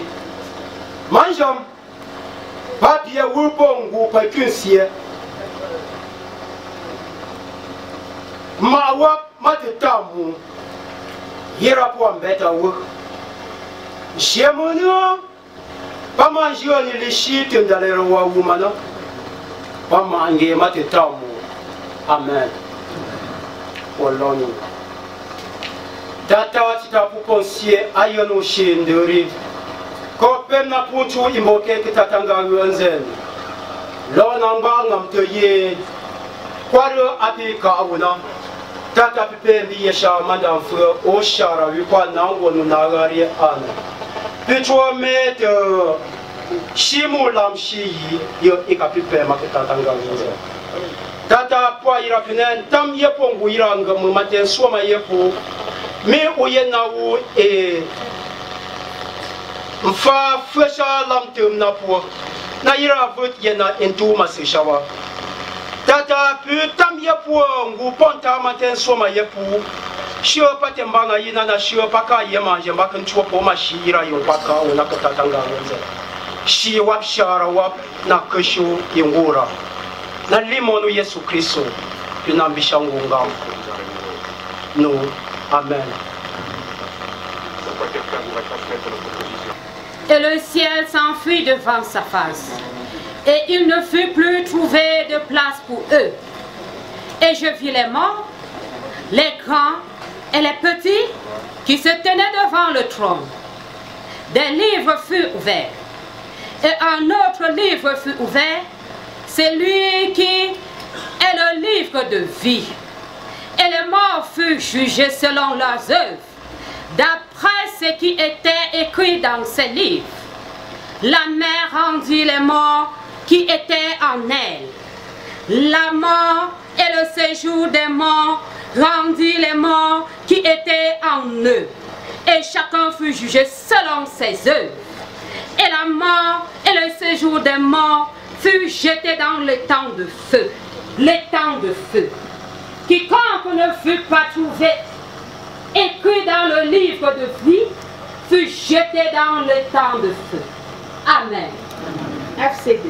manjam papia wubongu pakusi mawa matitamu yera po ambeta wo shemona pamanjio ni lishite ndalero wa umana pamange matitamu amen woloni data watitapu konsie ayono shinduri ko pemna punchu imoke kitatanga wenzen lona nganga mtoye kwaro apika awuna tata pipendi yesha mandamfu o shara wikwa nango nunagari ana pichwa mete shimulam shiyi yo ikapipe makitatanga wenzen tata kwa irapinen tam yepo ngu iranga mumaten swama yepo mi uyena wu mfa fwesha lamtum na po na ira vut yena entu masishawa tata pu tam yepo ngu ponta maten swama yepo shio patembana yina na shio paka yemanje makan chupo mashira yo paka ona katatanga wenze shi wap shara wap na kushu yungura na limonu Yesu Kristo tunambisha ngunga no amen. Et le ciel s'enfuit devant sa face, et il ne fut plus trouvé de place pour eux. Et je vis les morts, les grands et les petits qui se tenaient devant le trône. Des livres furent ouverts. Et un autre livre fut ouvert, celui qui est le livre de vie. Et les morts furent jugés selon leurs œuvres, d'après ce qui était écrit dans ces livres. La mer rendit les morts qui étaient en elle. La mort et le séjour des morts rendit les morts qui étaient en eux. Et chacun fut jugé selon ses œuvres. Et la mort et le séjour des morts furent jetés dans l'étang de feu. L'étang de feu. Quiconque ne fut pas trouvé écrit dans le livre de vie fut jeté dans l'étang de feu. Amen. FCD.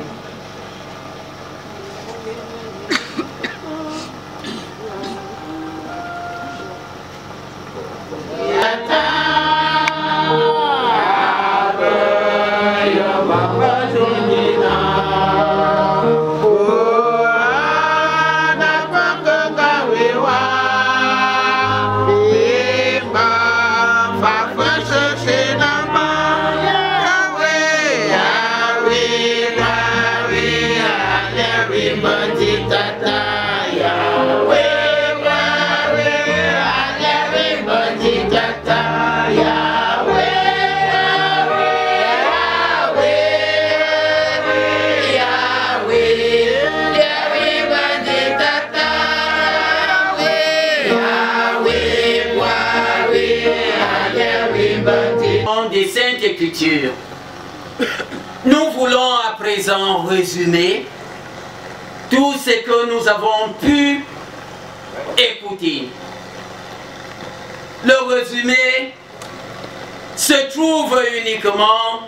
Des Saintes Écritures. Nous voulons à présent résumer tout ce que nous avons pu écouter. Le résumé se trouve uniquement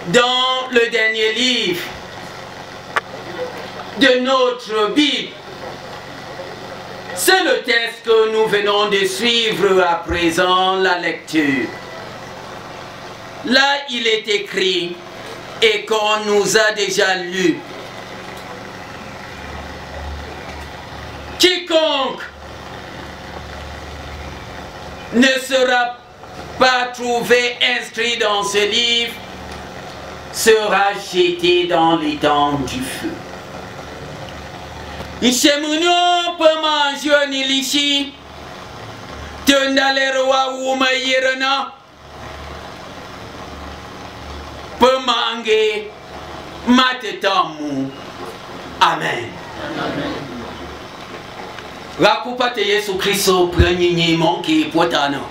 dans le dernier livre de notre Bible. C'est le texte que nous venons de suivre à présent la lecture. Là, il est écrit et qu'on nous a déjà lu. Quiconque ne sera pas trouvé inscrit dans ce livre sera jeté dans l'étang du feu. Ishemuno pemajo nilishi tundaleroa umayirana pemange matetamu. Amen. Rakupate Yesu Kristo prenyi monki potano.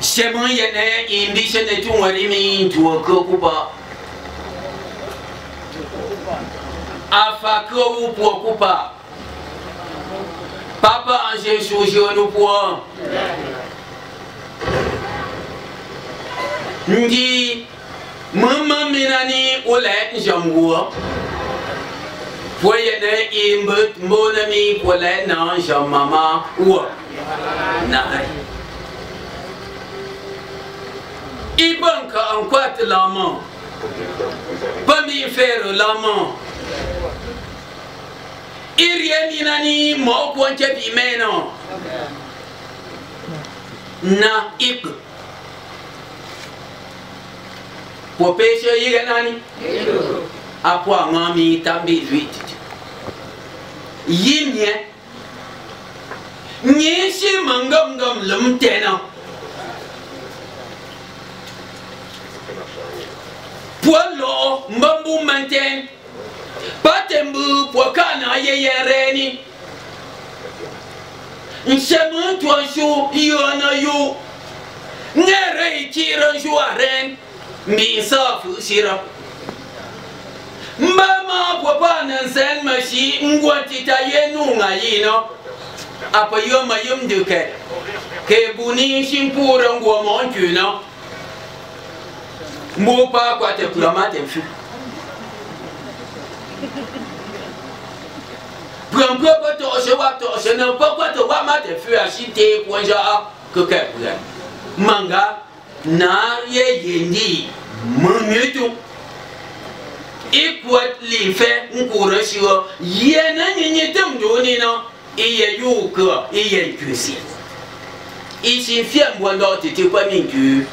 Shemon yene imbishe ne tunwarimi tuwakupa. Afako upuokupa. Papa anje shoujo nupuo. Ngi mama minani ule njamgua. Poyene imbut monami pole na jamama ua. Nai. Ibanka ankwat lama. Bami fero lama. Irieni nani mo kwanche pimeno. Na ip. Popeshe yige nani? Apwa ngami tambi zwiti. Yimye. Nyeshi mangam lumtena. Pwalo mbambu manten. Patembu pwakana yeyereni. Nshemu tuanshu yona yu. Nere ikiran juaren. Misafu shira. Mama papa nansen mashi ngwatita yenu ngayino. Apa yoma yumduke. Ke buni shimpura ngwa monkuna. Mbopa kwa te plamate mfu. Prampa to shewa to shena papa to wamate fu ashite kwanja kuke pula. Manga na ye yendi mumutu. ikwat li fe nkura shiwa yena nyinyi temdoni na iye yuka iye kusi ishi fiam wando titi kwa mingu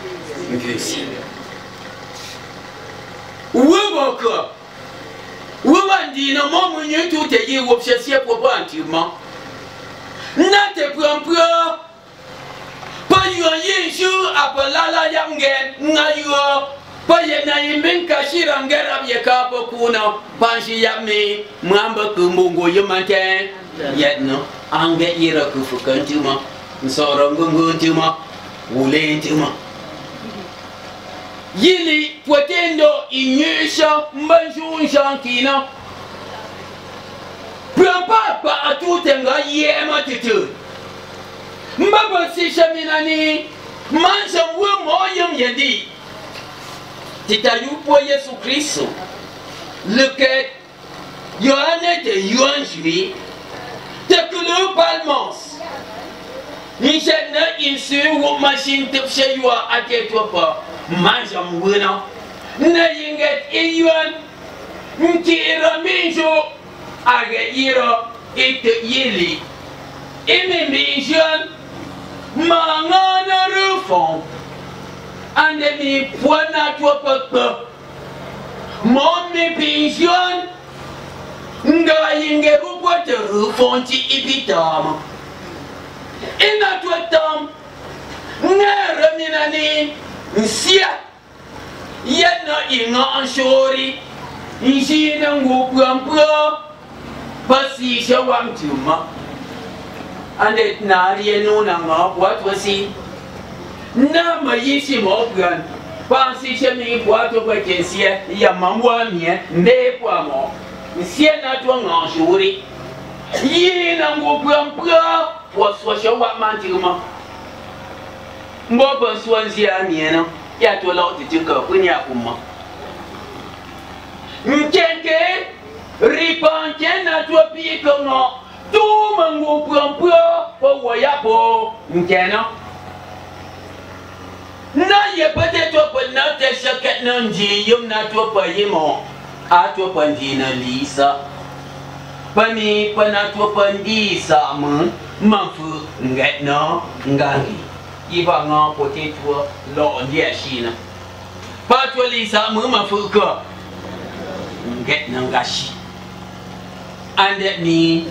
kusi weboka wewandi na momu nyetu te yi wopshasia kwa bantima na te prampra pa yuan yinshu apalala yangen ngayo pa yena yimbin kashira ngera yekapa kuna panshi yami mwamba kumbungo yamante yetno ange ira kufukantuma nsorongungutuma ulentuma yili potendo inyesha mbanjunja kina papa atutenga yema titu mbaba sishaminani mansa mwe moyam yendi titayupo Yesu Kristo lequel Yohane de Yuanjui te kulu palmos nishena insu wo machine tipshe yua atetwa pa manja mwena na yinget iyuan mkira minjo aga ira ite yili ime minjan mangana rufon ande mi puana tua papa mommi pinjan nga yinge rukwate rufon ti ipitama ina tua tam ngara minani nsia yana inga anshori nshina ngupuampua pasi shawam tuma ande nari nuna nga what wasi na mayishi mogan pasi shami bwato kwa kensia ya mamwa mie nde kwa mo nsia na tua nga anshori yina ngupuampua waswa shawam tuma mboba swanzia miena ya to la otitika kunya kuma nkenge ripanke na to pika no tu mangu puampua po wayapo nkena na ye pete to pa na te shaket na nji yum na to pa yimo a to pa ndina lisa pani pa na to pa ndisa mun manfu nget no ngangi iba nga potato lo dia shina patwa lisa mama fuka get nangashi ande ni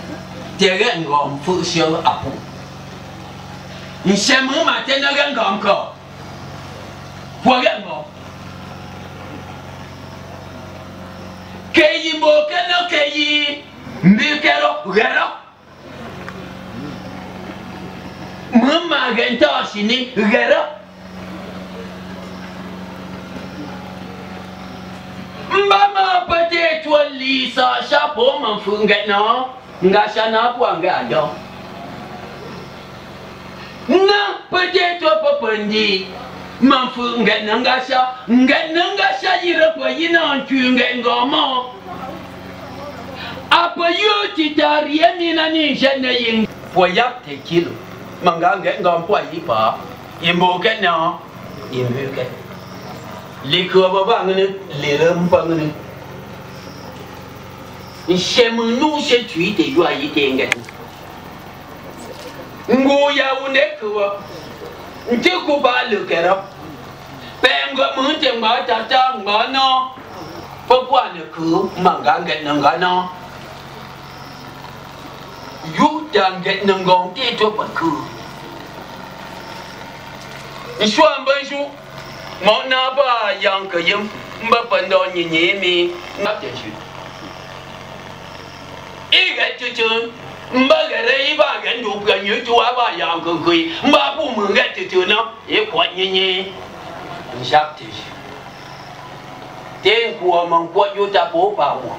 tere ngom fu shel apu nshemu matena ngom ko poga ngo keyi mo kana keyi mbikero gero mama genta sini gara mama pate twali sa shapo manfunga no ngashana kwanga do na pate to papandi manfunga ngasha yira kwa yina ntunga ngoma apa yuti tarieni na ni jana yin poyak te kilo manganga ngam kwa yipa imboke na imboke likwa baba ngene lelem pangene ishemunu she tuite yua yitenga ngoya unekwa ntiku ba lukera pengo munte ngata ta ngano popwa ne ku manganga ngana you don't get no gong te to pa ku ishwa mbanju mo na ba yang ka yim mba pando nyi mi ngap te chu e ga chu chu mba ga re ba ga ndu ga nyu chu ba yang ka ku mba bu mu ga chu chu no e kwa nyi shap te chu te ku ma kwa yu ta po pa wo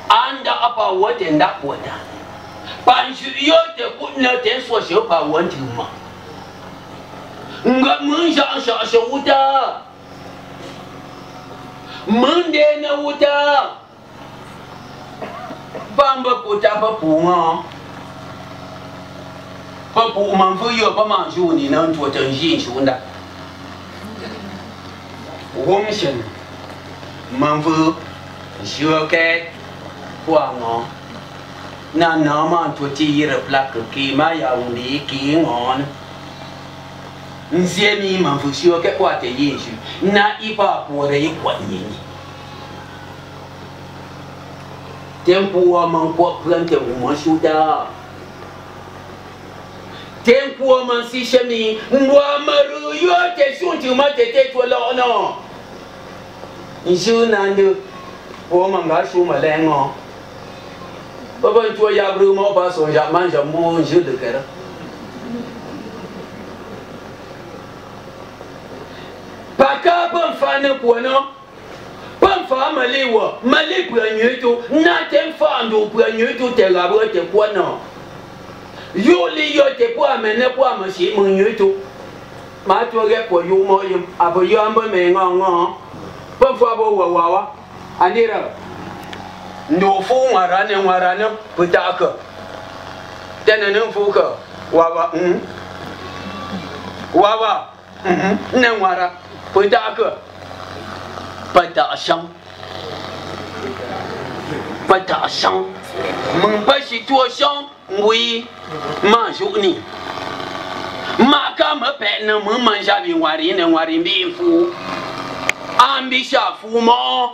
anda apa wote ndakwata panshi yote kuna tenso shopa wanti ma nga munja sha wuta munde na wuta bamba kota papunga papu manfu yo pa manju ni na ntwa tanjin shunda womshen m'en veux, je qu'est quoi non? Na non, man, toi tire plaque qui m'a yaoundé qui on. Nzemi m'en veux, je qu'est quoi te yinju? Na ipa pour y quoi yini. Tempo a man quoi prendre ou man chouda. Tempo a man si chemi, moi maru yo te chunti ma te toi là non. Je n'ande, oh man ga chou ma lengo. Papa toi ya vraiment pas son jamais jamais je de cœur. Paka ban fane pour non. Ban fa maliwa, mali pranyeto, na tem fa ndo pranyeto te labo te kwa non. Yo li yo te po amene po amasi munyeto. Ma to ge ko yo mo yim, abo yo ambo me ngongo. Ban fa bo wawa. Anira. Ndo fu warane putaka. Tena no fu ka. Wawa Wawa. Ne wara putaka. Pas d'argent. Mon pas situation, oui, ma journée. Ma cam peine, mon mangeavi warine, warimbi fou. Ambicha fou, mon.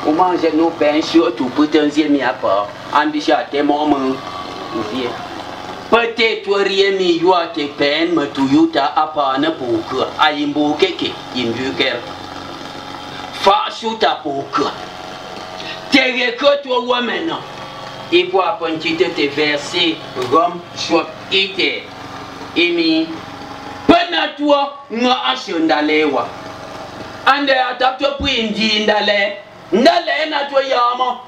Au manger nos pains surtout pour t'enzier mi à part. Ambicha tes moments. Peut-être rien mi yoa te peine, me tuyuta à part ne pour que aïmbo keke, imbuker. Fashuta poka. Tere que toi woman. Et pour apprendre te verser Rome shop ite. Emi. Pena toi nga ashondalewa. Ande atapto pindi ndale. Ndale na toi yama.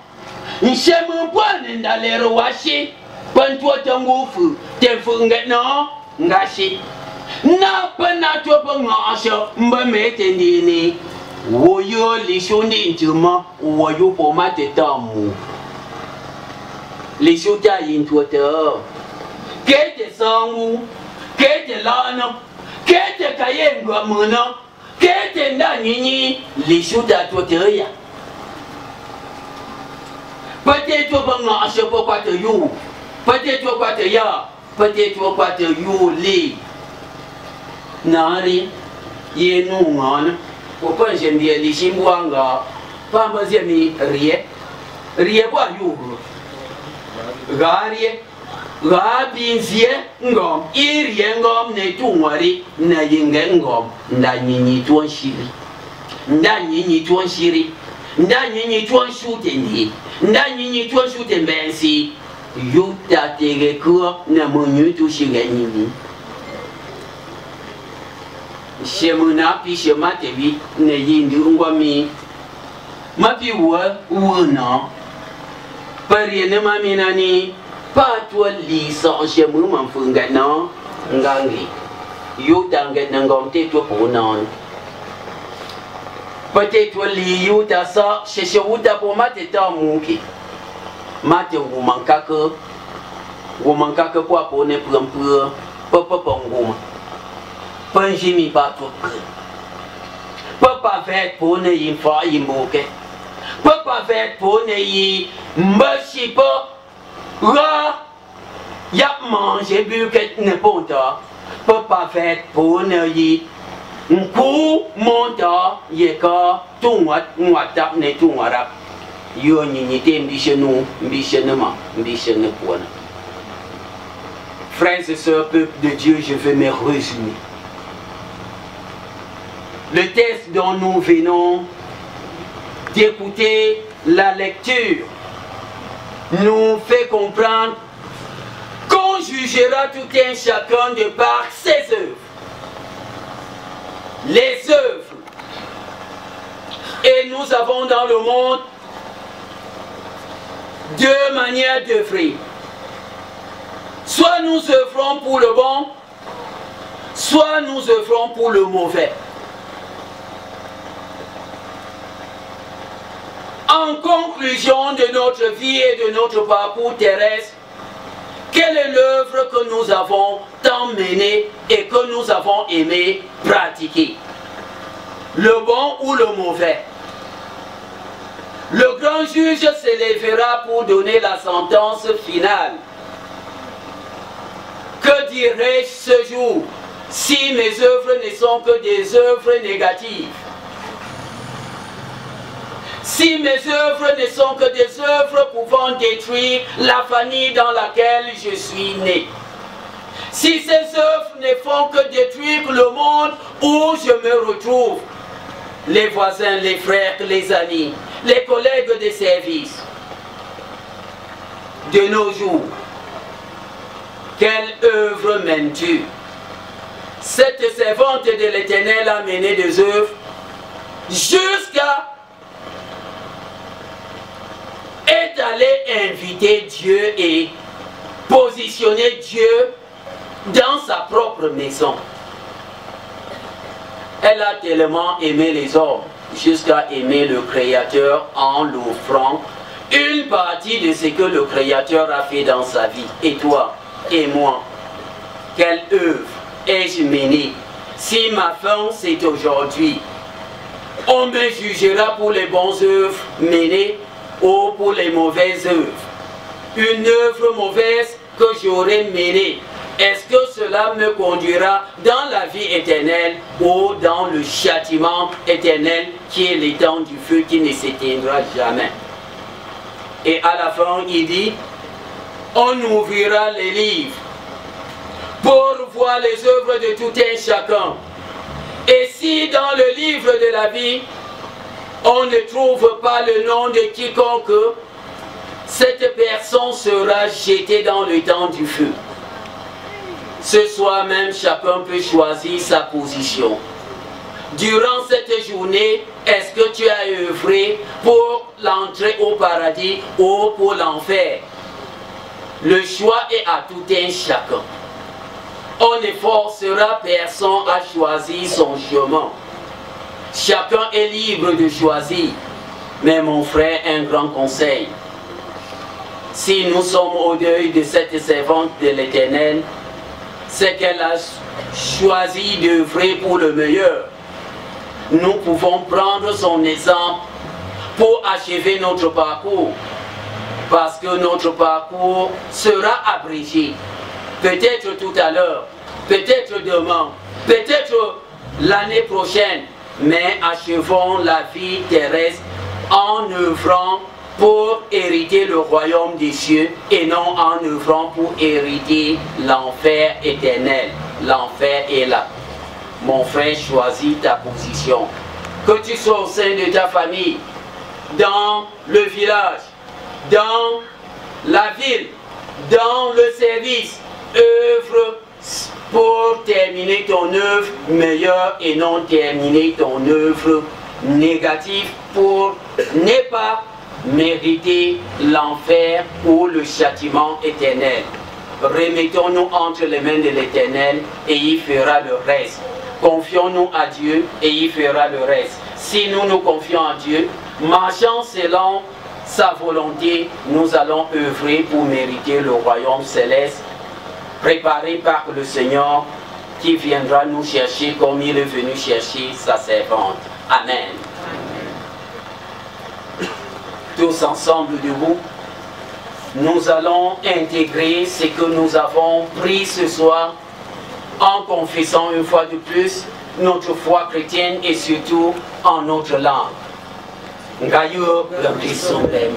Nshemu pwane ndale rowashi. Pantua tangufu. Te funget no. Ngashi. Na pena toi nga asho. Mbamete ndini. Woyo lishondi intuma woyo pomate tamu lishota yintwata kete sangu kete lana kete kayenga muna kete ndanyinyi lishota toteya peut-être banga ashopo kwate yu peut-être kwate ya peut-être kwate yu li nari yenu ngana. Pourquoi j'aime bien les chimouanga? Pas moi j'aime rien. Rien quoi yougre. Garie. Gabinzie ngom. Irien ngom ne tuwari. Na yinge ngom. Nda nyinyi tuan shiri. Nda nyinyi tuan shiri. Nda nyinyi tuan shutendi. Nda nyinyi tuan shutembensi. Yuta tege kwa na munyu tu shige nyinyi. Shemuna pi shema tevi ne yindi ungwami mapi wuna pari ne mamina ni patwa li sa shemu manfunga na ngangi yuta nget ngom te to ponan peut-être li yuta sa sheshewuta po mate ta muki mate ngumankaka kwa pone prampu papa nguma Panjimi bato Papa vet pone yin fa yin moke. Papa vet pone yi mbashi pa ra yap mange buket ne ponta. Papa vet pone yi nku monta yeka tunwat nwatap ne tunwarap. Yo nyinyi te mbishenu mbishenema mbishene pona. Frères et sœurs, peuple de Dieu, je vais me résumer. Le texte dont nous venons d'écouter la lecture nous fait comprendre qu'on jugera tout un chacun de par ses œuvres. Les œuvres. Et nous avons dans le monde deux manières d'œuvrer. Soit nous œuvrons pour le bon, soit nous œuvrons pour le mauvais. En conclusion de notre vie et de notre parcours terrestre, quelle est l'œuvre que nous avons tant menée et que nous avons aimé pratiquer? le bon ou le mauvais. Le grand juge s'élèvera pour donner la sentence finale. Que dirais-je ce jour si mes œuvres ne sont que des œuvres négatives? Si mes œuvres ne sont que des œuvres pouvant détruire la famille dans laquelle je suis né? Si ces œuvres ne font que détruire le monde où je me retrouve, les voisins, les frères, les amis, les collègues de service, de nos jours, quelle œuvre mènes-tu? Cette servante de l'Éternel a mené des œuvres jusqu'à est allée inviter Dieu et positionner Dieu dans sa propre maison. Elle a tellement aimé les hommes jusqu'à aimer le Créateur en l'offrant une partie de ce que le Créateur a fait dans sa vie. Et toi et moi, quelle œuvre ai-je menée? Si ma fin c'est aujourd'hui, on me jugera pour les bonnes œuvres menées ou pour les mauvaises œuvres. Une œuvre mauvaise que j'aurais menée, est-ce que cela me conduira dans la vie éternelle ou dans le châtiment éternel qui est l'étang du feu qui ne s'éteindra jamais? Et à la fin, il dit, on ouvrira les livres pour voir les œuvres de tout un chacun. Et si dans le livre de la vie, on ne trouve pas le nom de quiconque, cette personne sera jetée dans le temps du feu. Ce soir même, chacun peut choisir sa position. Durant cette journée, est-ce que tu as œuvré pour l'entrée au paradis ou pour l'enfer? Le choix est à tout un chacun. On ne forcera personne à choisir son chemin. Chacun est libre de choisir. Mais mon frère, un grand conseil. Si nous sommes au deuil de cette servante de l'Éternel, c'est qu'elle a choisi d'œuvrer pour le meilleur. Nous pouvons prendre son exemple pour achever notre parcours. Parce que notre parcours sera abrégé. Peut-être tout à l'heure, peut-être demain, peut-être l'année prochaine. Mais achevons la vie terrestre en œuvrant pour hériter le royaume des cieux et non en œuvrant pour hériter l'enfer éternel. L'enfer est là. Mon frère, choisis ta position. Que tu sois au sein de ta famille, dans le village, dans la ville, dans le service, œuvre pour terminer ton œuvre meilleure et non terminer ton œuvre négative pour ne pas mériter l'enfer ou le châtiment éternel. Remettons-nous entre les mains de l'Éternel et il fera le reste. Confions-nous à Dieu et il fera le reste. Si nous nous confions à Dieu, marchant selon sa volonté, nous allons œuvrer pour mériter le royaume céleste préparé par le Seigneur qui viendra nous chercher comme il est venu chercher sa servante. Amen. Tous ensemble debout, nous allons intégrer ce que nous avons pris ce soir en confessant une fois de plus notre foi chrétienne et surtout en notre langue. Ngayo le Christon bem,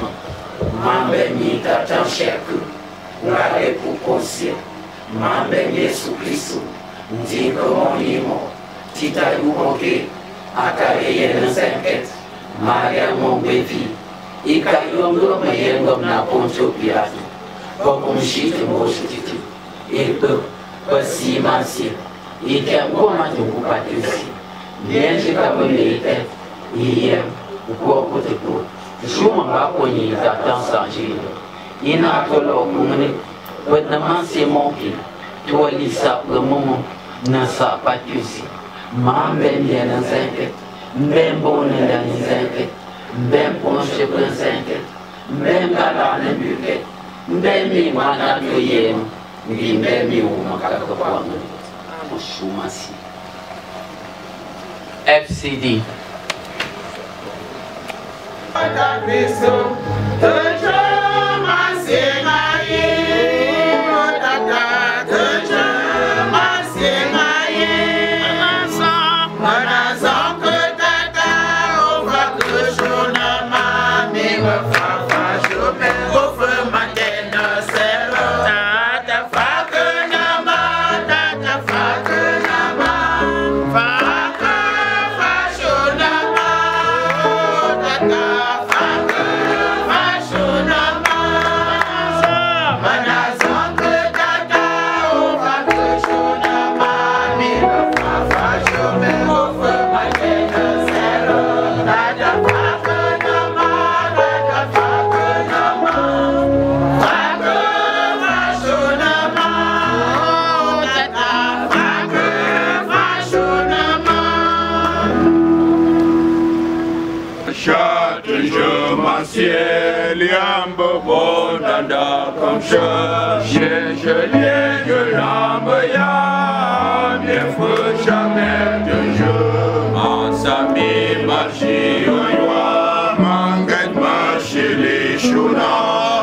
mambemi tatan cheku, ngare pour conseil, mambemi Yesu Christo, ndiko monimo, tita yumoke, akare n'enquête, Maria mon bevi, ikayongo mayengom na poncho piatu, pokumshite moshititi, ilpe, pasimasi, ikengo matukupatusi, bien kabulete, iyem, ukoko tepo, juma bakoni tatan sanjiro, ina tolo kumene, wet namanse monki, toi lisa moment na sa patusi, mamben bien n'enquête. Même bon dans les enquêtes, même penché pour les enquêtes, même dans les buquets, même moi dans le yem, même moi dans le chumasi. FCD. Comme je l'ai de l'âme, ya, bien fou, jamais de jeu. En sami, marchi, oyoa, mangat, marchi, les chouna,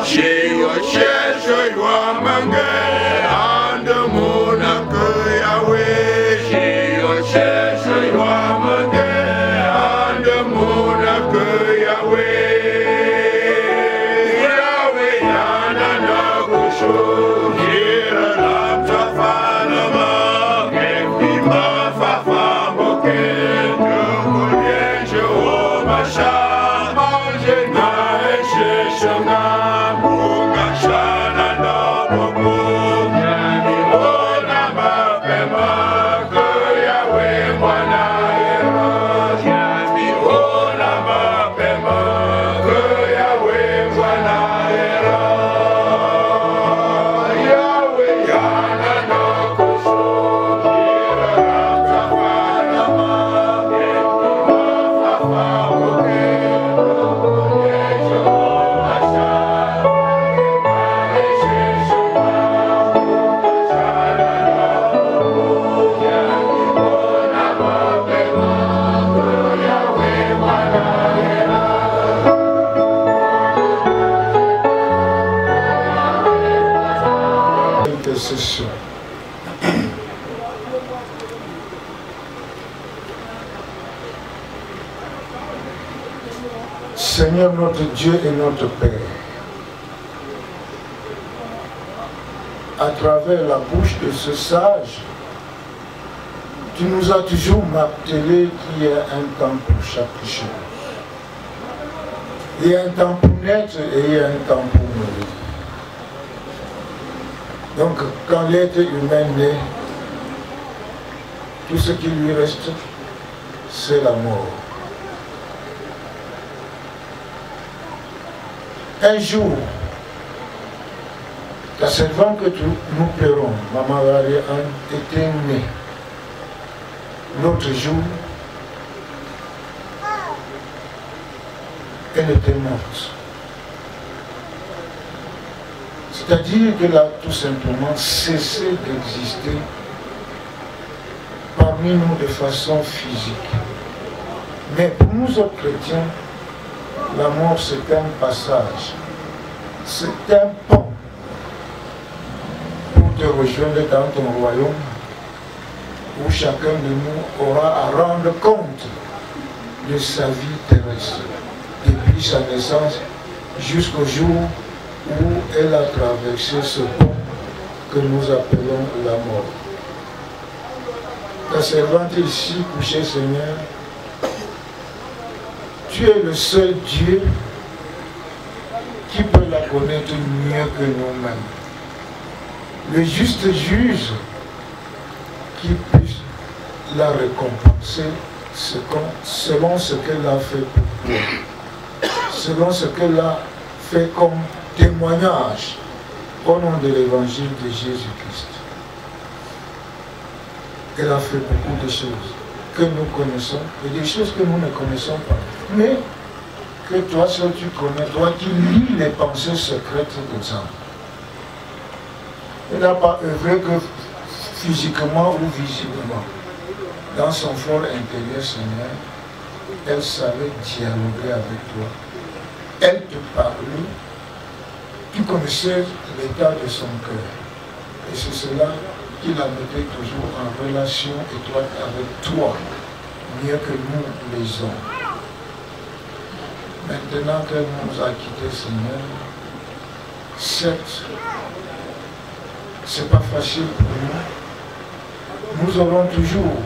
chez je yoa, mangat, en de mon accueil, Yahweh, chez je yoa, mangat, en de mon accueil, Yahweh. Seigneur notre Dieu et notre Père, à travers la bouche de ce sage, tu nous as toujours martelé qu'il y a un temps pour chaque chose. Il y a un temps pour naître et il y a un temps pour mourir. Donc quand l'être humain naît, tout ce qui lui reste, c'est la mort. Un jour, la servante que nous pleurons, Maman Marie-Anne, était née. L'autre jour, elle était morte. C'est-à-dire qu'elle a tout simplement cessé d'exister parmi nous de façon physique. Mais pour nous autres chrétiens, la mort, c'est un passage, c'est un pont pour te rejoindre dans ton royaume où chacun de nous aura à rendre compte de sa vie terrestre, depuis sa naissance jusqu'au jour où elle a traversé ce pont que nous appelons la mort. Ta servante ici couchée, Seigneur, tu es le seul Dieu qui peut la connaître mieux que nous-mêmes. Le juste juge qui puisse la récompenser selon ce qu'elle a fait pour toi, selon ce qu'elle a fait comme témoignage au nom de l'évangile de Jésus-Christ. Elle a fait beaucoup de choses que nous connaissons et des choses que nous ne connaissons pas. Mais que toi seul tu connais, toi qui lis les pensées secrètes des hommes. Elle n'a pas œuvré que physiquement ou visiblement. dans son fort intérieur, Seigneur, elle savait dialoguer avec toi. Elle te parlait, tu connaissais l'état de son cœur. Et c'est cela qui la mettait toujours en relation étroite avec toi, mieux que nous les hommes. Maintenant qu'elle nous a quittés, Seigneur, certes, c'est pas facile pour nous. Nous aurons toujours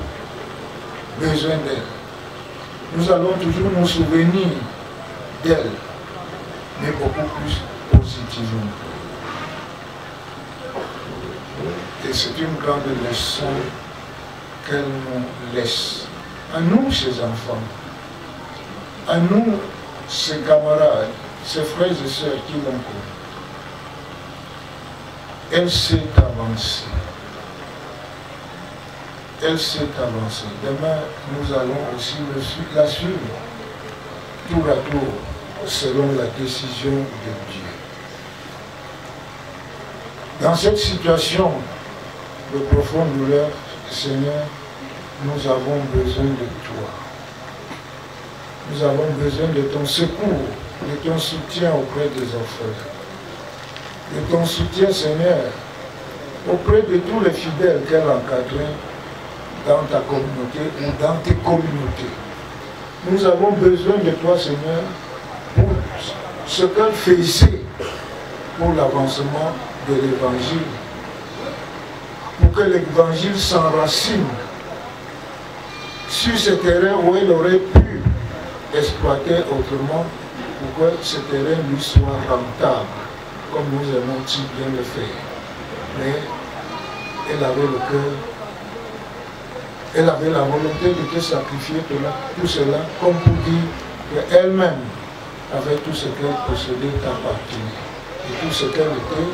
besoin d'elle. Nous allons toujours nous souvenir d'elle, mais beaucoup plus positivement. Et c'est une grande leçon qu'elle nous laisse. À nous, ses enfants, à nous, ses camarades, ses frères et sœurs qui l'ont connue. Elle s'est avancée. Elle s'est avancée. Demain, nous allons aussi la suivre, tour à tour, selon la décision de Dieu. Dans cette situation de profonde douleur, Seigneur, nous avons besoin de toi. Nous avons besoin de ton secours, de ton soutien auprès des orphelins. De ton soutien, Seigneur, auprès de tous les fidèles qu'elle a encadrés dans ta communauté ou dans tes communautés. Nous avons besoin de toi, Seigneur, pour ce qu'elle faisait pour l'avancement de l'Évangile, pour que l'Évangile s'enracine sur ce terrain où elle aurait pu exploiter autrement, pour que ce terrain lui soit rentable, comme nous aimons si bien le faire. Mais elle avait le cœur, elle avait la volonté de te sacrifier tout cela, comme pour dire qu'elle-même avait tout ce qu'elle possédait t'appartenait. Et tout ce qu'elle était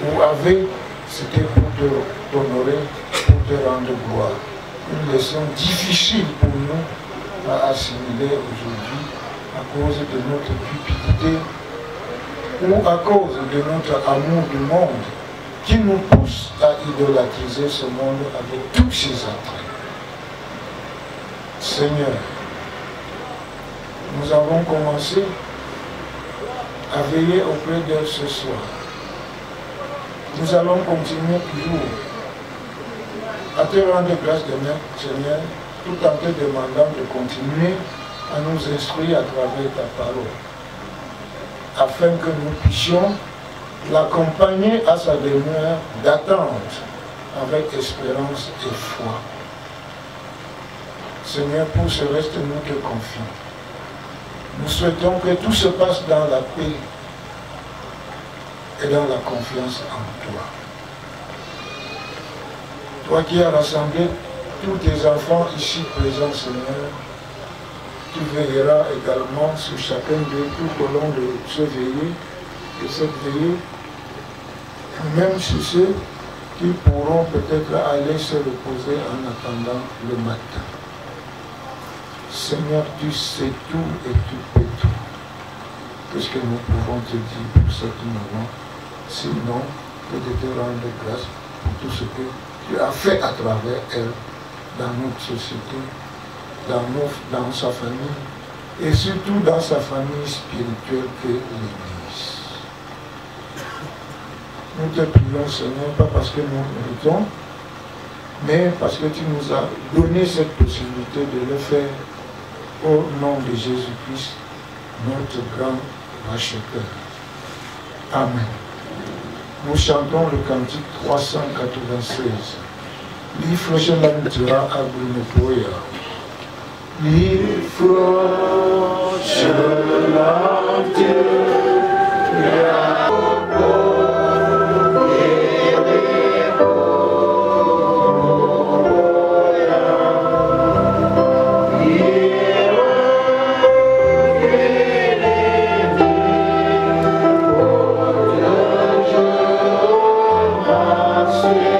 ou avait, c'était pour t'honorer, pour te rendre gloire. Une leçon difficile pour nous à assimiler aujourd'hui à cause de notre cupidité ou à cause de notre amour du monde qui nous pousse à idolâtriser ce monde avec tous ses attraits. Seigneur, nous avons commencé à veiller auprès d'elle ce soir. Nous allons continuer toujours à te rendre grâce demain, Seigneur, tout en te demandant de continuer à nous instruire à travers ta parole, afin que nous puissions l'accompagner à sa demeure d'attente avec espérance et foi. Seigneur, pour ce reste, nous te confions. Nous souhaitons que tout se passe dans la paix et dans la confiance en toi. Toi qui as rassemblé tous tes enfants ici présents, Seigneur, tu veilleras également sur chacun d'eux tout au long de ce veillée, de cette veillée, même sur ceux qui pourront peut-être aller se reposer en attendant le matin. Seigneur, tu sais tout et tu peux tout. Qu'est-ce que nous pouvons te dire pour cette moment, sinon que de te rendre grâce pour tout ce que tu as fait à travers elle, dans notre société, dans sa famille, et surtout dans sa famille spirituelle que l'Église. Nous te prions, Seigneur, pas parce que nous méritons, mais parce que tu nous as donné cette possibilité de le faire au nom de Jésus-Christ, notre grand racheteur. Amen. Nous chantons le cantique 396. L'ifroche l'amtura abrinepoya. L'ifroche l'amtura. Amen.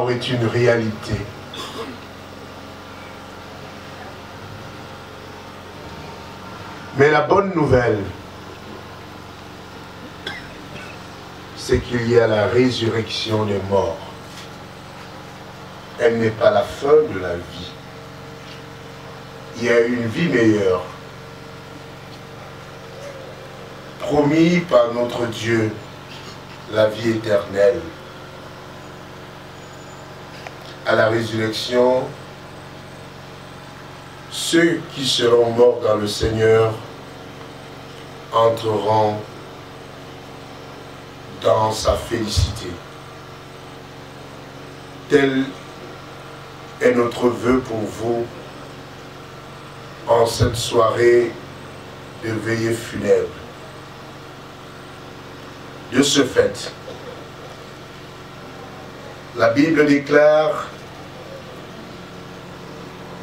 Est une réalité. Mais la bonne nouvelle, c'est qu'il y a la résurrection des morts. Elle n'est pas la fin de la vie. Il y a une vie meilleure, promise par notre Dieu, la vie éternelle. À la résurrection, ceux qui seront morts dans le Seigneur entreront dans sa félicité. Tel est notre vœu pour vous en cette soirée de veillée funèbre. De ce fait, la Bible déclare: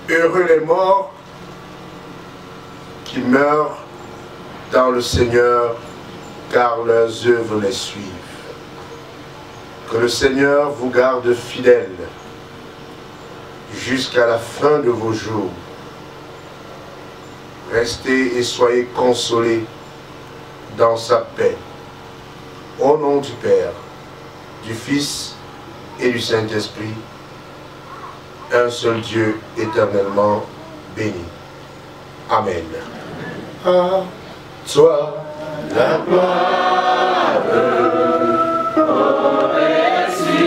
heureux les morts qui meurent dans le Seigneur, car leurs œuvres les suivent. Que le Seigneur vous garde fidèles jusqu'à la fin de vos jours. Restez et soyez consolés dans sa paix. Au nom du Père, du Fils et du Saint-Esprit, un seul Dieu éternellement béni. Amen. À toi la gloire, ô ressuscité.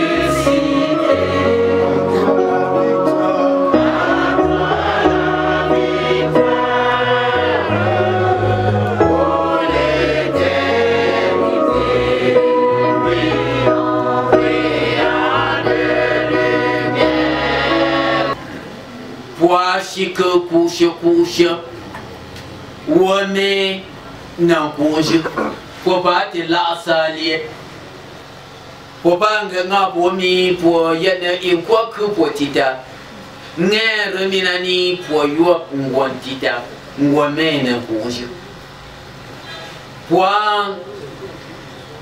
Shika kusha kusha wame na kusha kwa pati la salie kwa banga nga bomi po yana inkwa kupo tita ngere minani po yua ngwan tita ngwame na kusha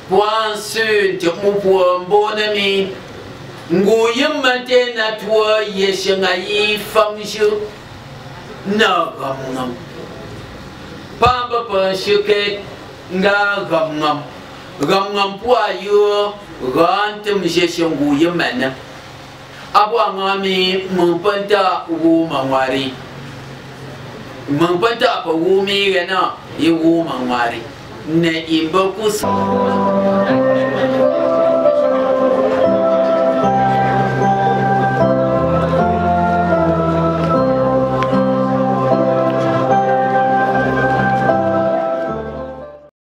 Point sun te mu po mbona mi ngu yimante na tuwa yeshinga yi famshu na gamngam pamba pa shuket nga gamngam puwa yu gantum yeshingu yimana abu angami mumpanta wu mangwari mumpanta apa wumi gana yi wu mangwari ne imba kus